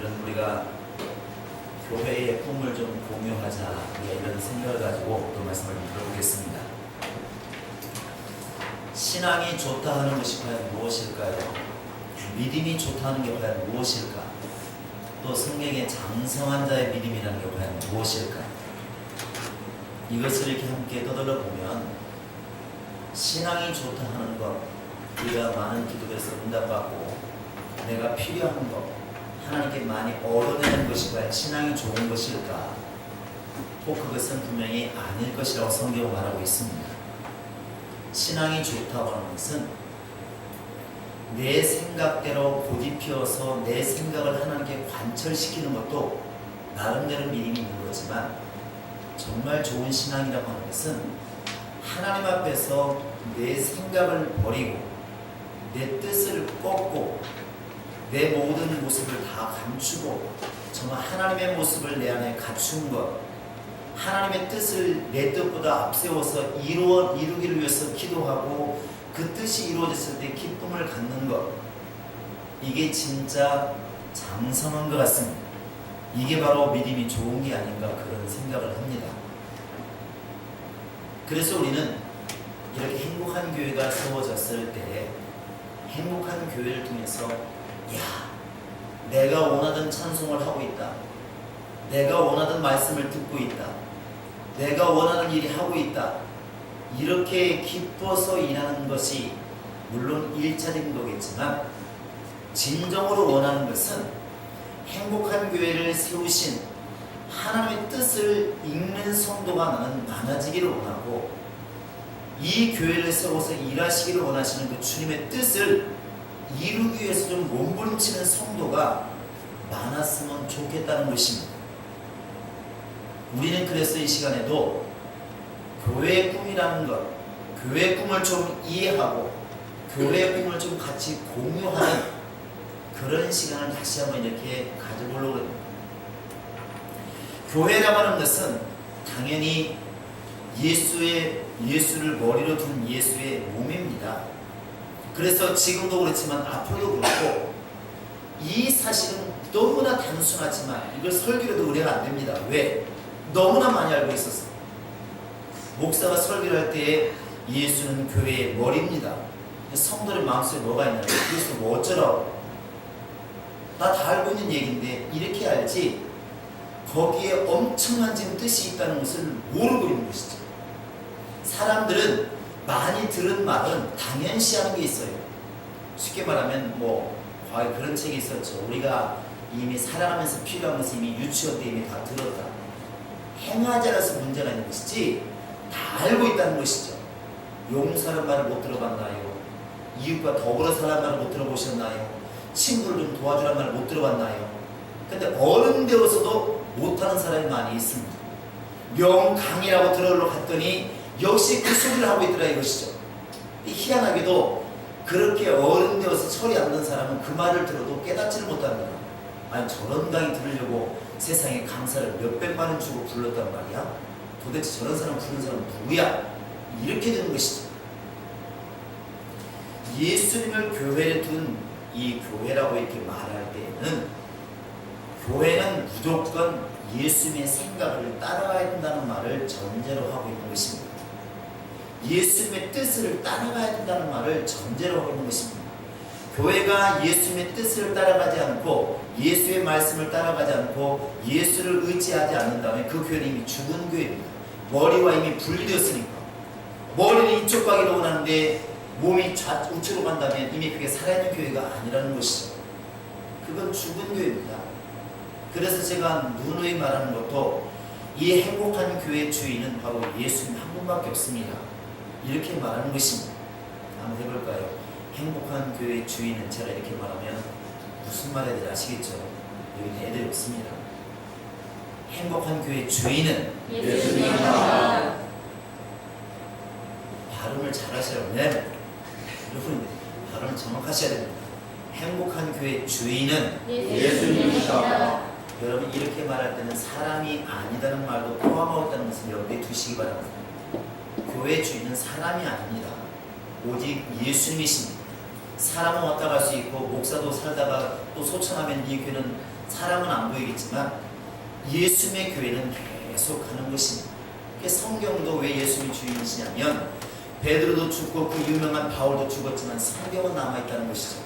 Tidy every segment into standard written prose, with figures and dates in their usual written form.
이런 우리가 교회의 꿈을 좀 공유하자, 이런 생각을 가지고 또 말씀을 좀 들어보겠습니다. 신앙이 좋다 하는 것이 과연 무엇일까요? 믿음이 좋다 하는 게 과연 무엇일까? 또 성경의 장성한 자의 믿음이라는 게 과연 무엇일까? 이것을 이렇게 함께 떠들어 보면 신앙이 좋다 하는 것, 우리가 많은 기도에서 응답받고 내가 필요한 것, 하나님께 많이 얻어내는 것이 과연 신앙이 좋은 것일까? 혹 그것은 분명히 아닐 것이라고 성경은 말하고 있습니다. 신앙이 좋다고 하는 것은 내 생각대로 고집피워서 내 생각을 하나님께 관철시키는 것도 나름대로 믿음이 있는 거지만, 정말 좋은 신앙이라고 하는 것은 하나님 앞에서 내 생각을 버리고 내 뜻을 꺾고 내 모든 모습을 다 감추고 정말 하나님의 모습을 내 안에 갖춘 것, 하나님의 뜻을 내 뜻보다 앞세워서 이루기를 위해서 기도하고 그 뜻이 이루어졌을 때 기쁨을 갖는 것, 이게 진짜 장성한 것 같습니다. 이게 바로 믿음이 좋은 게 아닌가 그런 생각을 합니다. 그래서 우리는 이렇게 행복한 교회가 세워졌을 때 행복한 교회를 통해서 내가 원하던 찬송을 하고 있다, 내가 원하던 말씀을 듣고 있다, 내가 원하는 일이 하고 있다, 이렇게 기뻐서 일하는 것이 물론 일차적인 거겠지만, 진정으로 원하는 것은 행복한 교회를 세우신 하나님의 뜻을 읽는 성도가 나는 많아지기를 원하고, 이 교회를 세워서 일하시기를 원하시는 그 주님의 뜻을 이루기 위해서 좀 몸부림치는 성도가 많았으면 좋겠다는 것입니다. 우리는 그래서 이 시간에도 교회의 꿈이라는 것, 교회의 꿈을 좀 이해하고 교회의 꿈을 좀 같이 공유하는 그런 시간을 다시 한번 이렇게 가져보려고 합니다. 교회라고 하는 것은 당연히 예수를 머리로 둔 예수의 몸입니다. 그래서 지금도 그렇지만 앞으로도 그렇고, 이 사실은 너무나 단순하지만 이걸 설교로도 의뢰가 안 됩니다. 왜? 너무나 많이 알고 있었어. 목사가 설교를 할 때에 예수는 교회의 머리입니다. 성도의 마음속에 뭐가 있냐면 그래서 뭐 어쩌라고, 나 다 알고 있는 얘기인데 이렇게 알지 거기에 엄청난 지금 뜻이 있다는 것을 모르고 있는 것이죠. 사람들은 많이 들은 말은 당연시하는 게 있어요. 쉽게 말하면 과거에 그런 책이 있었죠. 우리가 이미 살아가면서 필요한 것을 이미 유치원 때 이미 다 들었다. 행하지 않아서 문제가 있는 것이지 다 알고 있다는 것이죠. 용서하는 말을 못 들어봤나요? 이웃과 더불어 살라는 말을 못 들어보셨나요? 친구를 좀 도와주라는 말을 못 들어봤나요? 근데 어른 되어서도 못하는 사람이 많이 있습니다. 명강의라고 들으러 갔더니 역시 그 소리를 하고 있더라 이것이죠. 희한하게도 그렇게 어른 되어서 철이 안 든 사람은 그 말을 들어도 깨닫지를 못합니다. 아니 저런 강의 들으려고 세상에 강사를 몇백만 원 주고 불렀단 말이야? 도대체 저런 사람 부르는 사람은 누구야? 이렇게 되는 것이죠. 예수님을 교회에 둔 이 교회라고 이렇게 말할 때에는 교회는 무조건 예수님의 생각을 따라가야 된다는 말을 전제로 하고 있는 것입니다. 예수님의 뜻을 따라가야 된다는 말을 전제로 하고 있는 것입니다. 교회가 예수님의 뜻을 따라가지 않고 예수의 말씀을 따라가지 않고 예수를 의지하지 않는다면 그 교회는 이미 죽은 교회입니다. 머리와 이미 분리되었으니까. 머리는 이쪽 가기로 원하는데 몸이 우측으로 간다면 이미 그게 살아있는 교회가 아니라는 것이죠. 그건 죽은 교회입니다. 그래서 제가 누누이 말하는 것도 이 행복한 교회의 주인은 바로 예수님 한 분밖에 없습니다. 이렇게 말하는 것입니다. 한번 해볼까요? 행복한 교회의 주인은, 제가 이렇게 말하면 무슨 말해야 되지 아시겠죠? 여기는 애들이 없습니다. 행복한 교회의 주인은 예수님입니다. 발음을 잘 하시라고. 네. 여러분 발음을 정확하셔야 됩니다. 행복한 교회의 주인은 예수님입니다. 여러분 이렇게 말할 때는 사람이 아니다는 말도 포함하고 있다는 것을 여러분이 두시기 바랍니다. 교회의 주인은 사람이 아닙니다. 오직 예수님이십니다. 사람은 왔다 갈 수 있고 목사도 살다가 또 소천하면 이 교회는 사람은 안 보이겠지만 예수님의 교회는 계속 가는 것입니다. 성경도 왜 예수님이 주인이시냐면 베드로도 죽고 그 유명한 바울도 죽었지만 성경은 남아있다는 것이죠.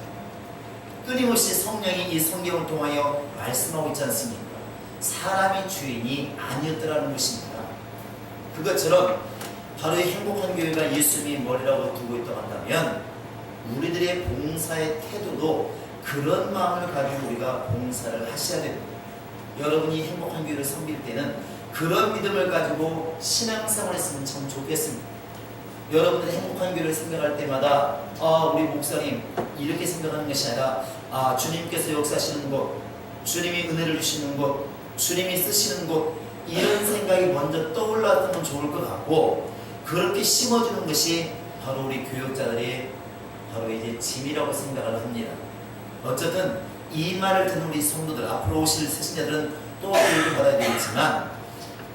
끊임없이 성령이 이 성경을 통하여 말씀하고 있지 않습니까? 사람이 주인이 아니었더라는 것입니다. 그것처럼 바로 이 행복한 교회가 예수님이 머리라고 두고 있다고 한다면 우리들의 봉사의 태도도 그런 마음을 가지고 우리가 봉사를 하셔야 됩니다. 여러분이 행복한 교회를 섬길 때는 그런 믿음을 가지고 신앙생활을 했으면 참 좋겠습니다. 여러분들이 행복한 교회를 생각할 때마다 우리 목사님 이렇게 생각하는 것이 아니라 주님께서 역사하시는 곳, 주님이 은혜를 주시는 곳, 주님이 쓰시는 곳, 이런 생각이 먼저 떠올랐으면 좋을 것 같고, 그렇게 심어주는 것이 바로 우리 교육자들의 바로 이제 짐이라고 생각을 합니다. 어쨌든 이 말을 듣는 우리 성도들, 앞으로 오실 세신자들은 또 교육을 받아야 되겠지만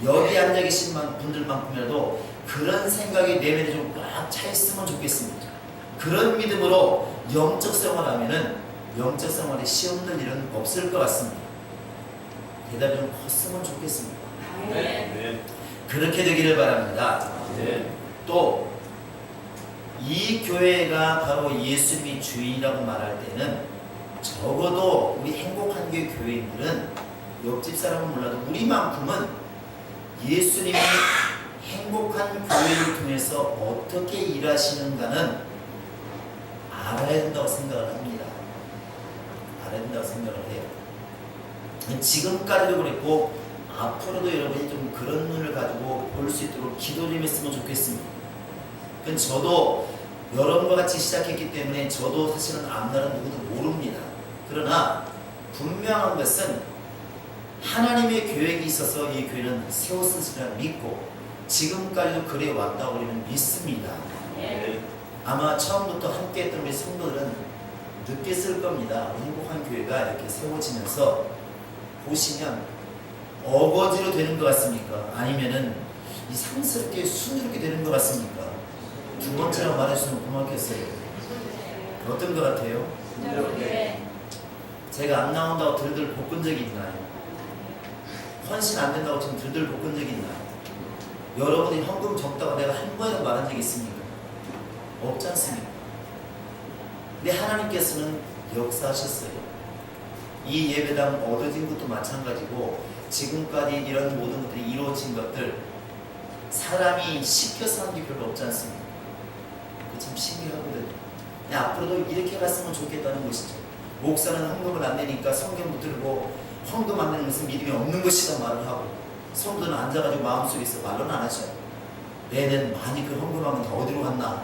여기 앉아 계신 분들만큼이라도 그런 생각이 내면에 좀 꽉 차 있으면 좋겠습니다. 그런 믿음으로 영적 생활하면은 영적 생활에 시험 들 일은 없을 것 같습니다. 대답이 좀 컸으면 좋겠습니다. 네. 그렇게 되기를 바랍니다. 네. 또 이 교회가 바로 예수님이 주인이라고 말할 때는 적어도 우리 행복한 교회 교회인들은 옆집 사람은 몰라도 우리만큼은 예수님이 행복한 교회를 통해서 어떻게 일하시는가는 알아야 된다고 생각을 합니다. 알아야 된다고 생각을 해요. 지금까지도 그랬고 앞으로도 여러분이 좀 그런 눈을 가지고 볼 수 있도록 기도 좀 했으면 좋겠습니다. 저도 여러분과 같이 시작했기 때문에 저도 사실은 앞날은 누구도 모릅니다. 그러나 분명한 것은 하나님의 계획이 있어서 이 교회는 세웠으리라 믿고 지금까지도 그래 왔다고 우리는 믿습니다. 네. 아마 처음부터 함께 했던 우리 성도들은 느꼈을 겁니다. 행복한 교회가 이렇게 세워지면서 보시면 어거지로 되는 것 같습니까? 아니면은 이상스럽게 순조롭게 되는 것 같습니까? 두 번째로 말해주시면 고맙겠어요. 어떤 것 같아요? 네. 제가 안 나온다고 들들 볶은 적이 있나요? 헌신 안 된다고 지금 들들 볶은 적이 있나요? 여러분이 헌금 적다고 내가 한 번이라도 말한 적이 있습니까? 없지 않습니까? 근데 하나님께서는 역사하셨어요. 이 예배당 얻어진 것도 마찬가지고 지금까지 이런 모든 것들이 이루어진 것들 사람이 시켜서 한 게 별로 없지 않습니까? 참 신기하거든요. 앞으로도 이렇게 갔으면 좋겠다는 것이죠. 목사는 헌금을 안 내니까 성경 붙들고 헌금 안 내는 것은 믿음이 없는 것이다 말을 하고 성도는 앉아가지고 마음속에서 말로는 안 하죠. 내는 많이 그 헌금하면 다 어디로 갔나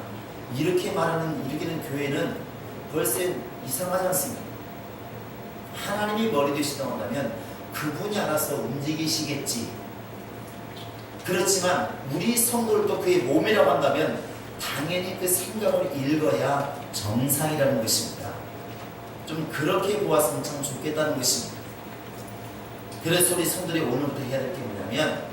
이렇게 말하는 이렇게는 교회는 벌써 이상하지 않습니까? 하나님이 머리 되시다고 한다면 그분이 알아서 움직이시겠지. 그렇지만 우리 성도들도 그의 몸이라고 한다면 당연히 그 생각을 읽어야 정상이라는 것입니다. 좀 그렇게 보았으면 참 좋겠다는 것입니다. 그래서 우리 성도들이 오늘부터 해야 될 게 뭐냐면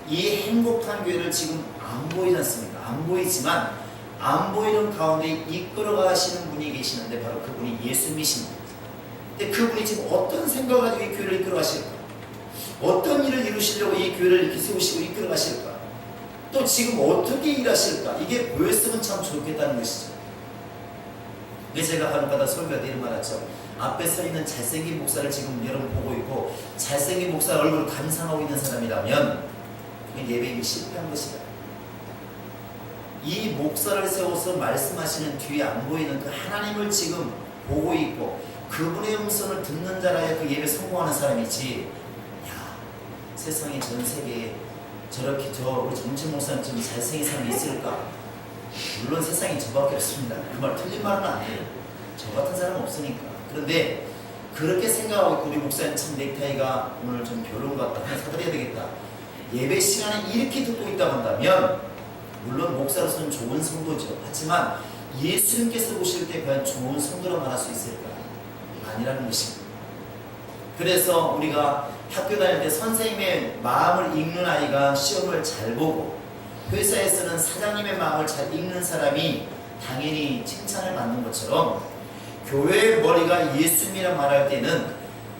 이 행복한 교회를 지금 안 보이지 않습니까? 안 보이지만 안 보이는 가운데 이끌어 가시는 분이 계시는데 바로 그분이 예수님이십니다. 근데 그분이 지금 어떤 생각을 가지고 이 교회를 이끌어 가실까? 어떤 일을 이루시려고 이 교회를 이렇게 세우시고 이끌어 가실까? 또 지금 어떻게 일하실까? 이게 보였으면 참 좋겠다는 것이죠. 그래서 제가 간혹가다 설교할 때 이런 말 하죠. 앞에 서 있는 잘생긴 목사를 지금 여러분 보고 있고 잘생긴 목사 얼굴을 감상하고 있는 사람이라면 예배임이 실패한 것이다. 이 목사를 세워서 말씀하시는 뒤에 안 보이는 그 하나님을 지금 보고 있고 그분의 음성을 듣는 자라야 그 예배 성공하는 사람이지. 야, 세상에 전 세계에 저렇게 우리 정치 목사님처럼 잘생긴 사람이 있을까? 물론 세상에 저밖에 없습니다. 그 말 틀린 말은 아니에요. 저 같은 사람은 없으니까. 그런데 그렇게 생각하고 있고 우리 목사님 참 넥타이가 오늘 좀 별로인 것 같다. 하나 사드려야 되겠다. 예배 시간에 이렇게 듣고 있다고 한다면 물론 목사로서는 좋은 성도죠. 하지만 예수님께서 보실 때 과연 좋은 성도로 말할 수 있을까? 아니라는 것입니다. 그래서 우리가 학교 다닐 때 선생님의 마음을 읽는 아이가 시험을 잘 보고 회사에서는 사장님의 마음을 잘 읽는 사람이 당연히 칭찬을 받는 것처럼 교회의 머리가 예수님이라 말할 때는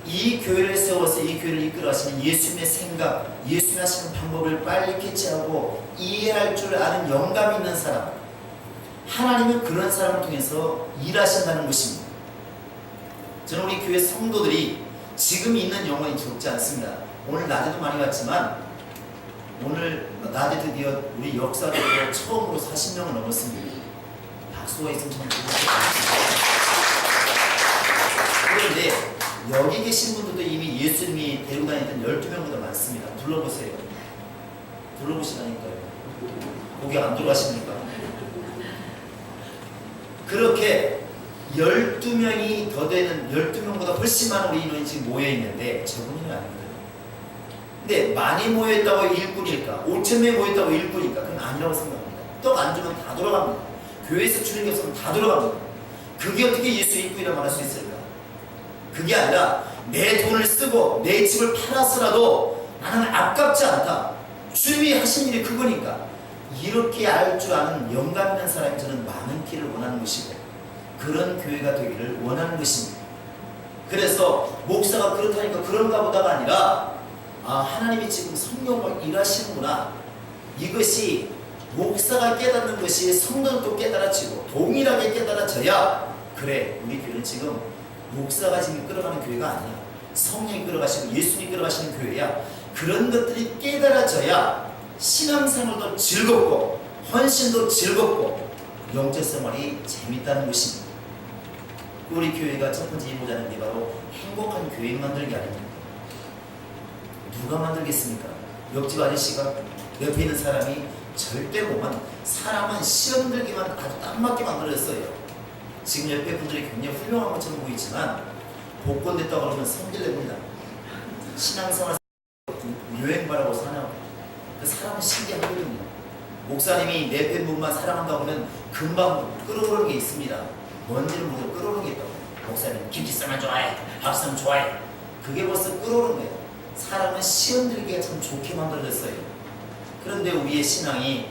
이 교회를 세워서 이 교회를 이끌어 가시는 예수님의 생각, 예수님 하시는 방법을 빨리 캐치하고 이해할 줄 아는 영감이 있는 사람, 하나님은 그런 사람을 통해서 일하신다는 것입니다. 저는 우리 교회 성도들이 지금 있는 영혼이 적지 않습니다. 오늘 낮에도 많이 왔지만 오늘 낮에 드디어 우리 역사적으로 처음으로 40명을 넘었습니다. 박수가 있으면 참 좋겠습니다. 그런데 여기 계신 분들도 이미 예수님이 데리고 다니던 12명보다 많습니다. 둘러보세요. 둘러보시라니까요. 거기 안 들어가십니까? 그렇게 12명이 더 되는 12명보다 훨씬 많은 우리 인원이 지금 모여있는데 적은 인원이 아니거든요. 근데 많이 모여있다고 일꾼일까? 5,000명이 모여있다고 일꾼일까? 그건 아니라고 생각합니다. 떡 안 주면 다 돌아갑니다. 교회에서 주는 게 없으면 다 돌아갑니다. 그게 어떻게 예수 일꾼이라고 말할 수 있을까? 그게 아니라 내 돈을 쓰고 내 집을 팔아서라도 나는 아깝지 않다. 주님이 하신 일이 그거니까. 이렇게 알 줄 아는 영감 있는 사람이 저는 많기를 원하는 것이고 그런 교회가 되기를 원하는 것입니다. 그래서 목사가 그렇다니까 그런가 보다가 아니라 하나님이 지금 성령으로 일하시는구나. 이것이 목사가 깨닫는 것이 성도도 깨달아지고 동일하게 깨달아져야 그래 우리 교회는 지금 목사가 지금 끌어가는 교회가 아니야. 성령이 끌어가시고 예수님이 끌어가시는 교회야. 그런 것들이 깨달아져야 신앙생활도 즐겁고 헌신도 즐겁고 영적 생활이 재밌다는 것입니다. 우리 교회가 첫 번째 이루고자 게 바로 행복한 교회 만들기 아닙니까? 누가 만들겠습니까? 옆집 아저씨가 옆에 있는 사람이 절대 못만 사람은 시험 들기만 아주 딱 맞게 만들었어요. 지금 옆에 분들이 굉장히 훌륭한 것처럼 보이지만 복권됐다고 그러면 성질냅니다. 신앙생활 유행바라고 사냐. 그 사람은 신기하거든요. 목사님이 내 팬분만 사랑한다고 하면 금방 끌어오르는 게 있습니다. 뭔지는 모르고 끌어오르는 게 있다고. 목사님 김치쌈을 좋아해, 밥쌈 좋아해. 그게 벌써 끌어오르는 거예요. 사람은 시험 들기가 참 좋게 만들어졌어요. 그런데 우리의 신앙이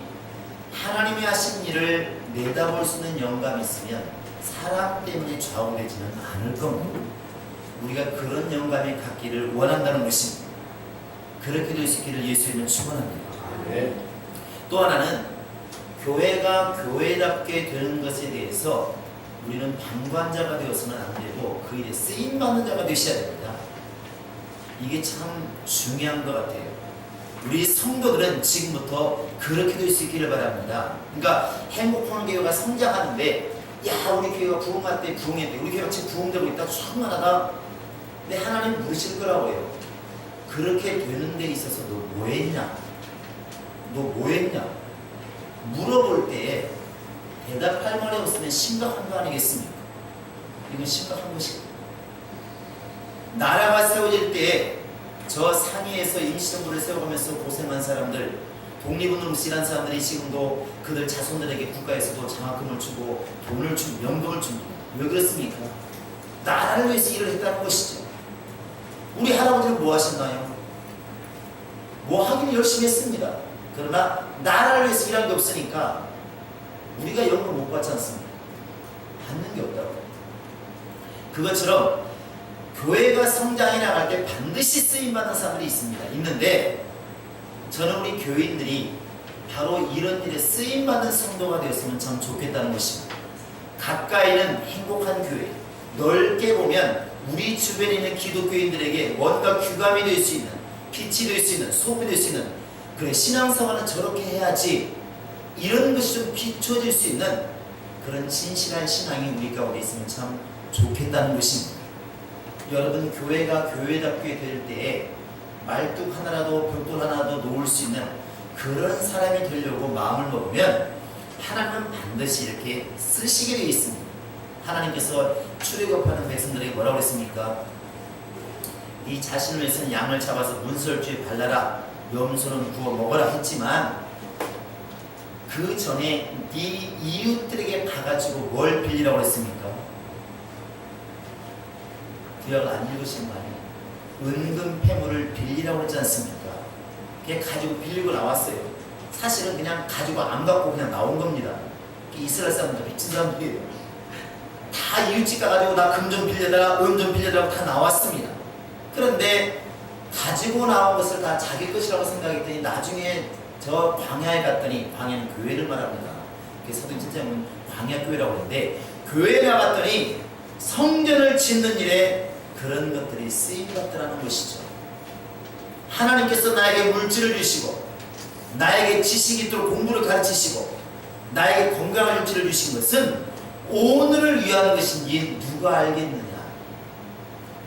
하나님이 하신 일을 내다볼 수 있는 영감이 있으면 사람 때문에 좌우되지는 않을 겁니다. 우리가 그런 영감이 갖기를 원한다는 것입니다. 그렇게 될 수 있기를 예수님은 축원합니다. 네. 또 하나는 교회가 교회답게 되는 것에 대해서 우리는 방관자가 되어서는 안 되고 그 일에 쓰임받는 자가 되셔야 됩니다. 이게 참 중요한 것 같아요. 우리 성도들은 지금부터 그렇게 될 수 있기를 바랍니다. 그러니까 행복한 교회가 성장하는데 야 우리 교회가 부흥할 때 부흥했대. 우리 교회가 지금 부흥되고 있다. 충만하다. 근데 하나님 물으실 거라고요. 그렇게 되는 데 있어서 너 뭐 했냐? 너 뭐 했냐? 물어볼 때 대답할 말이 없으면 심각한 거 아니겠습니까? 이건 심각한 것이고 나라가 세워질 때 저 상해에서 임시정부를 세워가면서 고생한 사람들 독립운동 일한 사람들이 지금도 그들 자손들에게 국가에서도 장학금을 주고 돈을 주고 연금을 줍니다. 왜 그렇습니까? 나라를 위해서 일을 했다는 것이죠. 우리 할아버지는 뭐 하셨나요? 뭐 하긴 열심히 했습니다. 그러나 나라를 위해서 일한 게 없으니까 우리가 연금 못 받지 않습니까? 받는 게 없다고. 그것처럼 교회가 성장해 나갈 때 반드시 쓰임받는 사람들이 있습니다. 있는데 저는 우리 교인들이 바로 이런 일에 쓰임받는 성도가 되었으면 참 좋겠다는 것입니다. 가까이는 행복한 교회, 넓게 보면 우리 주변에 있는 기독교인들에게 뭔가 규감이 될 수 있는, 빛이 될 수 있는, 소금이 될 수 있는 그래 신앙생활은 저렇게 해야지 이런 것이 좀 비춰질 수 있는 그런 진실한 신앙이 우리 가운데 있으면 참 좋겠다는 것입니다. 여러분 교회가 교회답게 될 때에 말뚝 하나라도 벽돌 하나라도 놓을 수 있는 그런 사람이 되려고 마음을 먹으면 하나님은 반드시 이렇게 쓰시게 되어 있습니다. 하나님께서 출애굽하는 백성들에게 뭐라고 했습니까? 네 자신을 위해서는 양을 잡아서 문설주에 발라라 염소는 구워 먹어라 했지만 그 전에 네 이웃들에게 가가지고 뭘 빌리라고 했습니까? 구약을 안 읽으신 거 아니에요? 은금 패물을 빌리라고 했지 않습니까? 그게 가지고 빌리고 나왔어요. 사실은 그냥 가지고 안 갖고 그냥 나온 겁니다. 이스라엘 사람들 미친 사람들이에요. 다 이웃집 가가지고 나 금 좀 빌려달라 은 좀 빌려달라고 다 나왔습니다. 그런데 가지고 나온 것을 다 자기 것이라고 생각했더니 나중에 저 광야에 갔더니, 광야는 교회를 말합니다. 사도행 7장에 보면 광야교회라고 하는데, 교회에 나갔더니 성전을 짓는 일에 그런 것들이 쓰임받더라는 것이죠. 하나님께서 나에게 물질을 주시고, 나에게 지식이 있도록 공부를 가르치시고, 나에게 건강한 물질을 주신 것은 오늘을 위한 것인지 누가 알겠느냐.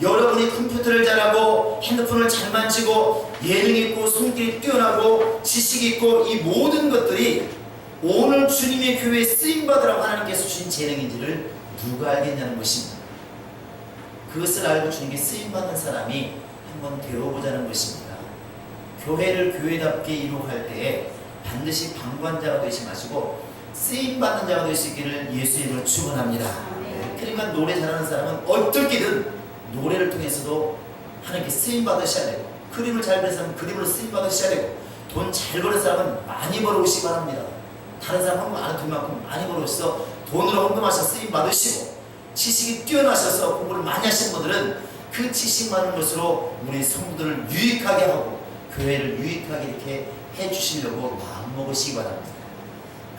여러분이 컴퓨터를 잘하고 핸드폰을 잘 만지고 예능 있고 손길이 뛰어나고 지식이 있고 이 모든 것들이 오늘 주님의 교회에 쓰임받으라고 하나님께서 주신 재능인지를 누가 알겠냐는 것입니다. 그것을 알고 주님께 쓰임받는 사람이 한번 되어보자는 것입니다. 교회를 교회답게 이루어갈 때에 반드시 방관자가 되지 마시고 쓰임받는 자가 될 수 있기를 예수의 이름으로 축원합니다. 그러니까 노래 잘하는 사람은 어떻게든 노래를 통해서도 하나님께 쓰임받으셔야 되고, 그림을 잘 그리는 사람은 그림으로 쓰임받으셔야 되고, 돈 잘 버는 사람은 많이 벌어오시기 바랍니다. 다른 사람 헌금 안 해도 만큼 많이 벌어오셔서 돈으로 헌금하셔서 쓰임받으시고, 지식이 뛰어나셔서 공부를 많이 하신 분들은 그 지식 많은 것으로 우리 성도들을 유익하게 하고 교회를 유익하게 이렇게 해주시려고 마음먹으시기 바랍니다.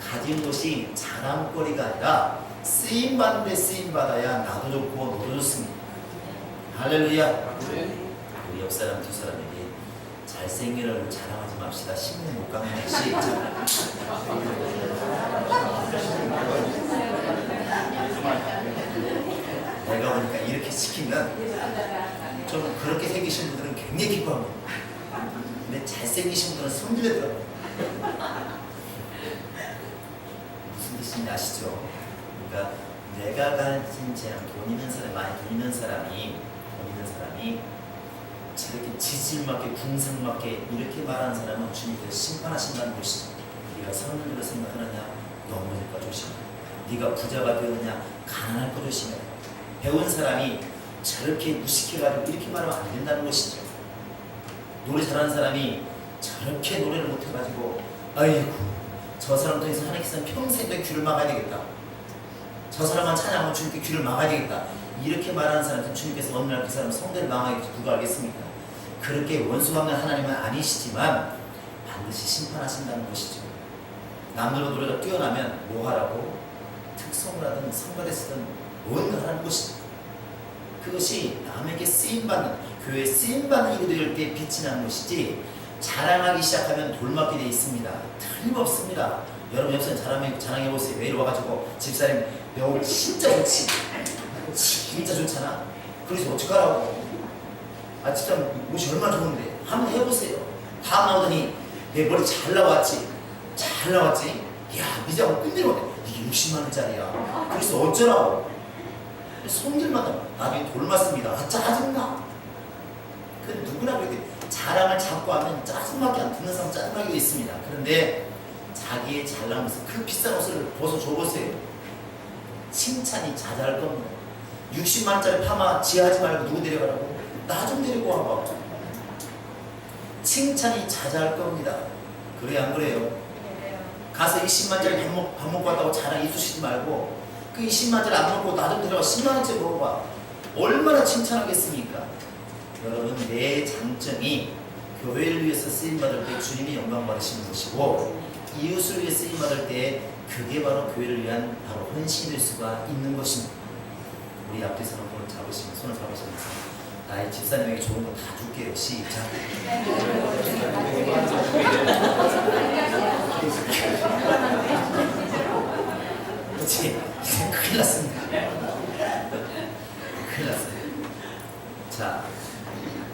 가진 것이 자랑거리가 아니라 쓰임받는 데 쓰임받아야 나도 좋고 너도 좋습니다. 할렐루야. 우리 옆 사람 두 사람에게 잘생긴 얼굴 자랑하지 맙시다. 10년 못 가면 시작. 내가 보니까 이렇게 시키면 좀 그렇게 생기신 분들은 굉장히 기뻐합니다. 근데 잘생기신 분들은 손들더라고요. 무슨 뜻인지 아시죠? 그러니까 내가 가진 재능, 돈 있는 사람, 많이 돈 있는 사람이 저렇게 지질맞게 궁상맞게 이렇게 말하는 사람은 주님께서 심판하신다는 것이죠. 네가 선을 생각하느냐 넘어질까 조심해. 네가 부자가 되느냐 가난할까 조심해. 배운 사람이 저렇게 무식해가지고 이렇게 말하면 안 된다는 것이죠. 노래 잘하는 사람이 저렇게 노래를 못해가지고 아이고 저 사람 통해서 하나님께서는 평생 내 귀를 막아야 되겠다. 저 사람만 찬양하면 주님께 귀를 막아야 되겠다. 이렇게 말하는 사람은 주님께서 어느 날 그 사람 성대를 망하게 누가 알겠습니까? 그렇게 원수망한 하나님은 아니시지만 반드시 심판하신다는 것이죠. 남들과 노래가 뛰어나면 뭐하라고? 특성을 하든 성가대 쓰든 뭔가 하라는 것이죠. 그것이 남에게 쓰임받는, 교회에 쓰임받는 일이 될 때 빛이 나는 것이지 자랑하기 시작하면 돌맞게 되어 있습니다. 틀림없습니다. 여러분 옆선 자랑해보세요. 매일 와가지고 집사님 내 옷 진짜 좋지? 진짜 좋잖아? 그래서 어떡하라고? 아 진짜 옷이 얼마나 좋은데 한번 해보세요. 다음 나오더니 내 머리 잘 나왔지? 잘 나왔지? 이야 미장은 끝내려. 이게 60만 원짜리야. 그래서 어쩌라고? 손질마다 나중에 돌맞습니다. 아 짜증나. 근데 누구나 그렇게 자랑을 자꾸 하면 짜증나게 안 듣는 사람 짜증나게 있습니다. 그런데 자기의 잘난 것을 그 비싼 옷을 벗어줘보세요. 칭찬이 자자할 겁니다. 60만원짜리 파마 지하지 말고 누구 데려가라고? 나 좀 데리고 와봐. 칭찬이 자자할 겁니다. 그래 안 그래요? 가서 20만원짜리 밥 먹고 왔다고 자랑 이쑤시지 말고 그 20만원짜리 안 먹고 나 좀 데려가 10만원짜리 먹어봐. 얼마나 칭찬하겠습니까? 여러분 내 장점이 교회를 위해서 쓰임받을 때 주님이 영광 받으시는 것이고 이웃을 위해 쓰임받을 때 그게 바로 교회를 위한 바로 헌신이 될 수가 있는 것입니다. 우리 앞에서 손을 잡으시면서 나의 집사님에게 좋은 거 다 줄게요. 시작. 그렇지. 이제 큰일 났습니다. 큰일 났어요. 자,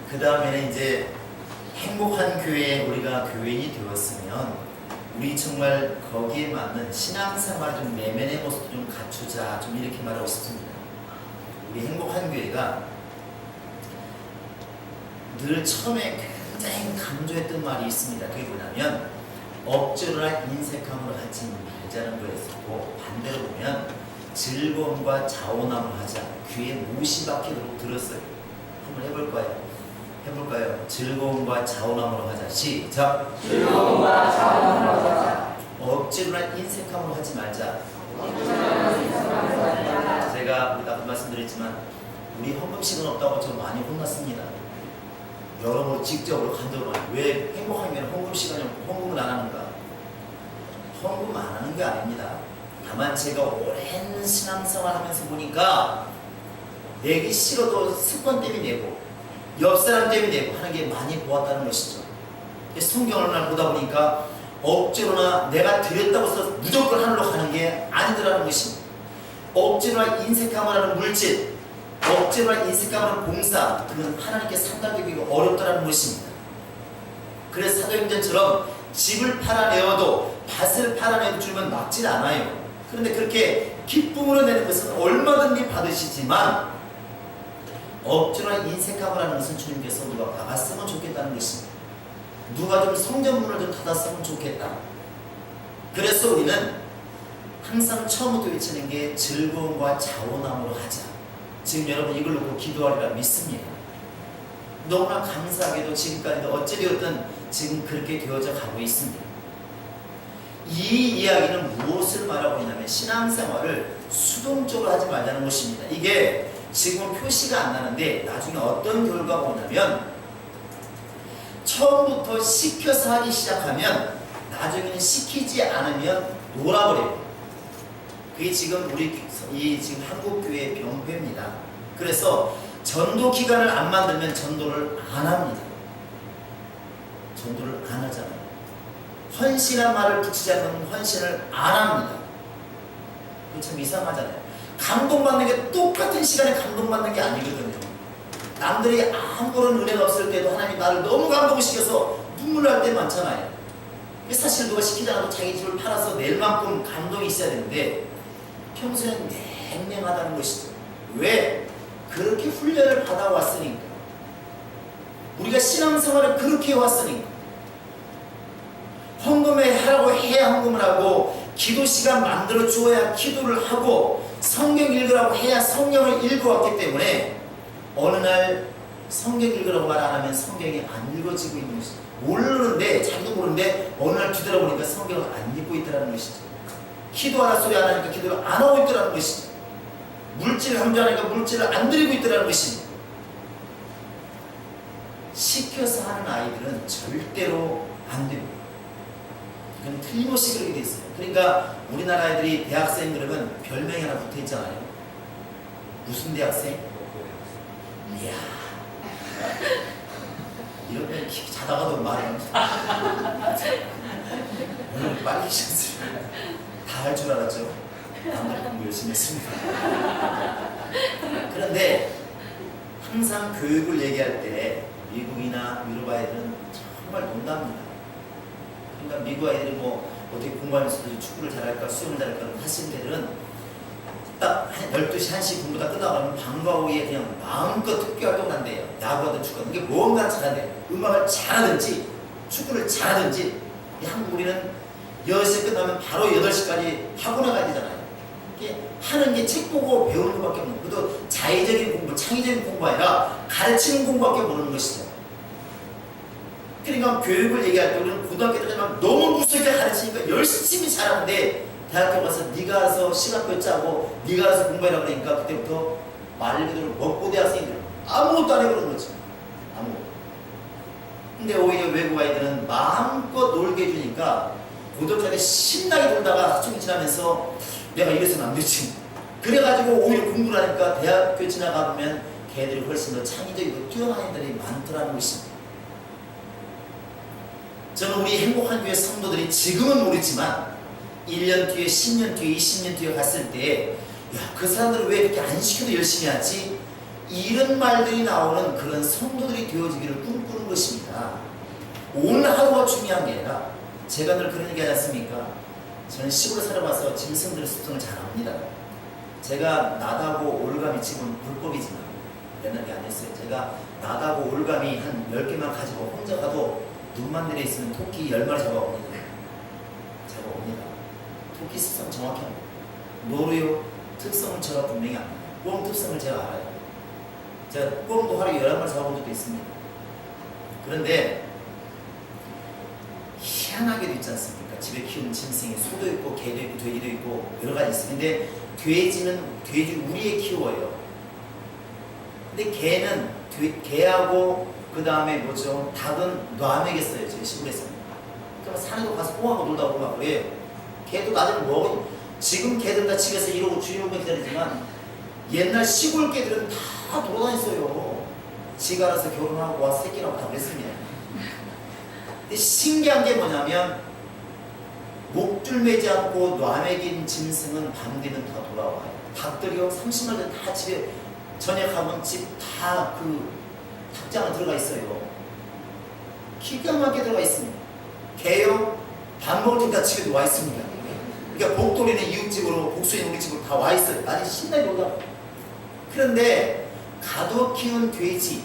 그 다음에는 이제 행복한 교회에 우리가 교인이 되었으면 우리 정말 거기에 맞는 신앙생활 좀 내면의 모습도 좀 갖추자. 좀 이렇게 말하고 싶습니다. 우리 행복한 교회가 늘 처음에 굉장히 강조했던 말이 있습니다. 그게 뭐냐면 억지로나 인색함으로 하지 말자는 거였고 반대로 보면 즐거움과 자원함을 하자. 귀에 못이 박히도록 들었어요. 한번 해볼까요? 즐거움과 자원함으로 하자. 시작. 즐거움과 자원함으로 하자. 억지로나 인색함으로 하지 말자. 제가 아까 말씀드렸지만 우리 헌금식은 없다고 저 많이 혼났습니다. 여러모로 직접으로 간접으로 왜 행복하면 헌금 시간이 없고 헌금을 안 하는가? 헌금 안 하는 게 아닙니다. 다만 제가 오랜 신앙생활 하면서 보니까 내기 싫어도 습관 때문에 내고 옆 사람 때문에 내고 하는 게 많이 보았다는 것이죠. 성경을 날 보다 보니까 억지로나 내가 드렸다고 해서 무조건 하늘로 가는 게 아니더라는 것입니다. 억지로나 인색함을 하는 물질, 억지로나 인색함을 하는 봉사, 그건 하나님께 상당히 어렵다는 것입니다. 그래서 사도행전처럼 집을 팔아내어도 밭을 팔아내도 주면 막질 않아요. 그런데 그렇게 기쁨으로 내는 것은 얼마든지 받으시지만 억지로나 인색함을 하는 것은 주님께서 누가 막았으면 좋겠다는 것입니다. 누가 좀 성전문을 좀 닫았으면 좋겠다. 그래서 우리는 항상 처음부터 외치는 게 즐거움과 자원함으로 하자. 지금 여러분 이걸 놓고 기도하리라 믿습니다. 너무나 감사하게도 지금까지도 어찌되었든 지금 그렇게 되어져 가고 있습니다. 이 이야기는 무엇을 말하고 있냐면 신앙생활을 수동적으로 하지 말자는 것입니다. 이게 지금 표시가 안 나는데 나중에 어떤 결과가 오냐면 처음부터 시켜서 하기 시작하면 나중에는 시키지 않으면 놀아버려요. 그게 지금 우리 지금 한국교회의 병폐입니다. 그래서 전도 기간을 안 만들면 전도를 안 합니다. 전도를 안 하잖아요. 헌신한 말을 붙이지 않으면 헌신을 안 합니다. 그게 참 이상하잖아요. 감동받는 게 똑같은 시간에 감동받는 게 아니거든요. 남들이 아무런 은혜가 없을 때도 하나님이 나를 너무 감동시켜서 눈물 날 때 많잖아요. 사실 누가 시키지 않아도 자기 집을 팔아서 낼 만큼 감동이 있어야 되는데 평소에는 냉랭하다는 것이죠. 왜? 그렇게 훈련을 받아왔으니까. 우리가 신앙생활을 그렇게 해왔으니까. 헌금을 하라고 해야 헌금을 하고 기도 시간 만들어 주어야 기도를 하고 성경 읽으라고 해야 성경을 읽어왔기 때문에 어느 날 성경 읽으라고 말 안 하면 성경이 안 읽어지고 있는 것이죠. 모르는데 자기도 모르는데 어느 날 뒤돌아보니까 성경을 안 읽고 있더라는 것이죠. 기도하라 소리 안 하니까 기도를 안 하고 있더라는 것이죠. 물질을 함정하니까 물질을 안 드리고 있더라는 것입니다. 시켜서 하는 아이들은 절대로 안 됩니다. 그건 틀림없이 그렇게 돼 있어요. 그러니까 우리나라 애들이 대학생 그러면 별명이 하나 붙어 있잖아요. 무슨 대학생? 이야. 이런 면 자다가도 말을 오늘 빨리 쉬었어요. 다 할 줄 알았죠. 다음날 공부 열심히 했습니다. 그런데 항상 교육을 얘기할 때 미국이나 유럽 아이들은 정말 농담입니다. 그러니까 미국 아이들이 뭐 어떻게 공부하면서도 축구를 잘할까 수영을 잘할까 하시는 애들은 딱 12시, 1시 공부 다 끝나가면 방과 후에 그냥 마음껏 특기 활동을 한대요. 야구하든 축구하든 이게 뭔가 잘한대요. 음악을 잘하든지 축구를 잘하든지. 한국 우리는 10시 끝나면 바로 8시까지 학원에 가야 되잖아요. 이게 하는 게 책 보고 배우는 것밖에 없는 거예요. 그것도 자의적인 공부, 창의적인 공부가 아니라 가르치는 공부밖에 모르는 것이죠. 그러니까 교육을 얘기할 때 우리는 고등학교 때까지만 너무 무섭게 가르치니까 열심히 잘하는데 대학교 가서 네가 알아서 시간표 짜고 네가 알아서 공부해라 그러니까 그때부터 말 그대로 먹고 대학생들 아무것도 안 해보는 거지. 아무것도. 근데 오히려 외국 아이들은 마음껏 놀게 해주니까 고등학교 때 신나게 놀다가 사춘기 지나면서 내가 이래서는 안 되지. 그래가지고 오히려 공부를 하니까 대학교 지나가 보면 걔들이 훨씬 더 창의적이고 뛰어난 애들이 많더라는 것입니다. 저는 우리 행복한 교회 성도들이 지금은 모르지만 1년 뒤에, 10년 뒤에, 20년 뒤에 갔을 때 야, 그 사람들은 왜 이렇게 안 시켜도 열심히 하지? 이런 말들이 나오는 그런 성도들이 되어지기를 꿈꾸는 것입니다. 오늘 하루가 중요한 게 아니라 제가 늘 그런 얘기 하지 않습니까? 저는 시골에 살아봐서 짐승들의 습성을 잘 압니다. 제가 나다고 올감이 지금 불법이지만 옛날에 안 했어요. 제가 나다고 올감이 한 10개만 가지고 혼자 가도 눈만 내려 있으면 토끼 10마리 잡아옵니다. 토끼 습성 정확히 합니다. 노루요 특성은 제가 분명히 압니다. 꿩 특성을 제가 알아요. 제가 꿩도 하루에 11마리 잡아본 적도 있습니다. 그런데 희한하게도 있지 않습니까? 집에 키우는 짐승이 소도 있고 개도 있고 돼지도 있고 여러 가지 있어요. 근데 돼지는 돼지 우리에 키워요. 근데 개는 개하고 그 다음에 뭐죠? 닭은 놔매겠어요, 제 시골에서는. 그럼 산에도 가서 꽁하고 놀다 오고 그래요. 개도 나중에 먹어. 지금 개들 다 집에서 이러고 주인공을 기다리지만 옛날 시골 개들은 다 돌아다녔어요. 지가 알아서 결혼하고 와서 새끼 낳고 다 그랬습니다. 근데 신기한 게 뭐냐면 목줄 매지 않고 놔매긴 짐승은 밤 되면 다 돌아와요. 닭들이요 30만 대 다 집에 저녁하면 집 다 그 닭장에 들어가 있어요. 기가 막히게 들어가 있습니다. 개요 밥 먹을 때다 집에 와 있습니다. 그러니까 복돌이는 이웃집으로 복수인 우리 집으로 다 와 있어요. 아주 신나게 놀다. 그런데 가둬 키운 돼지,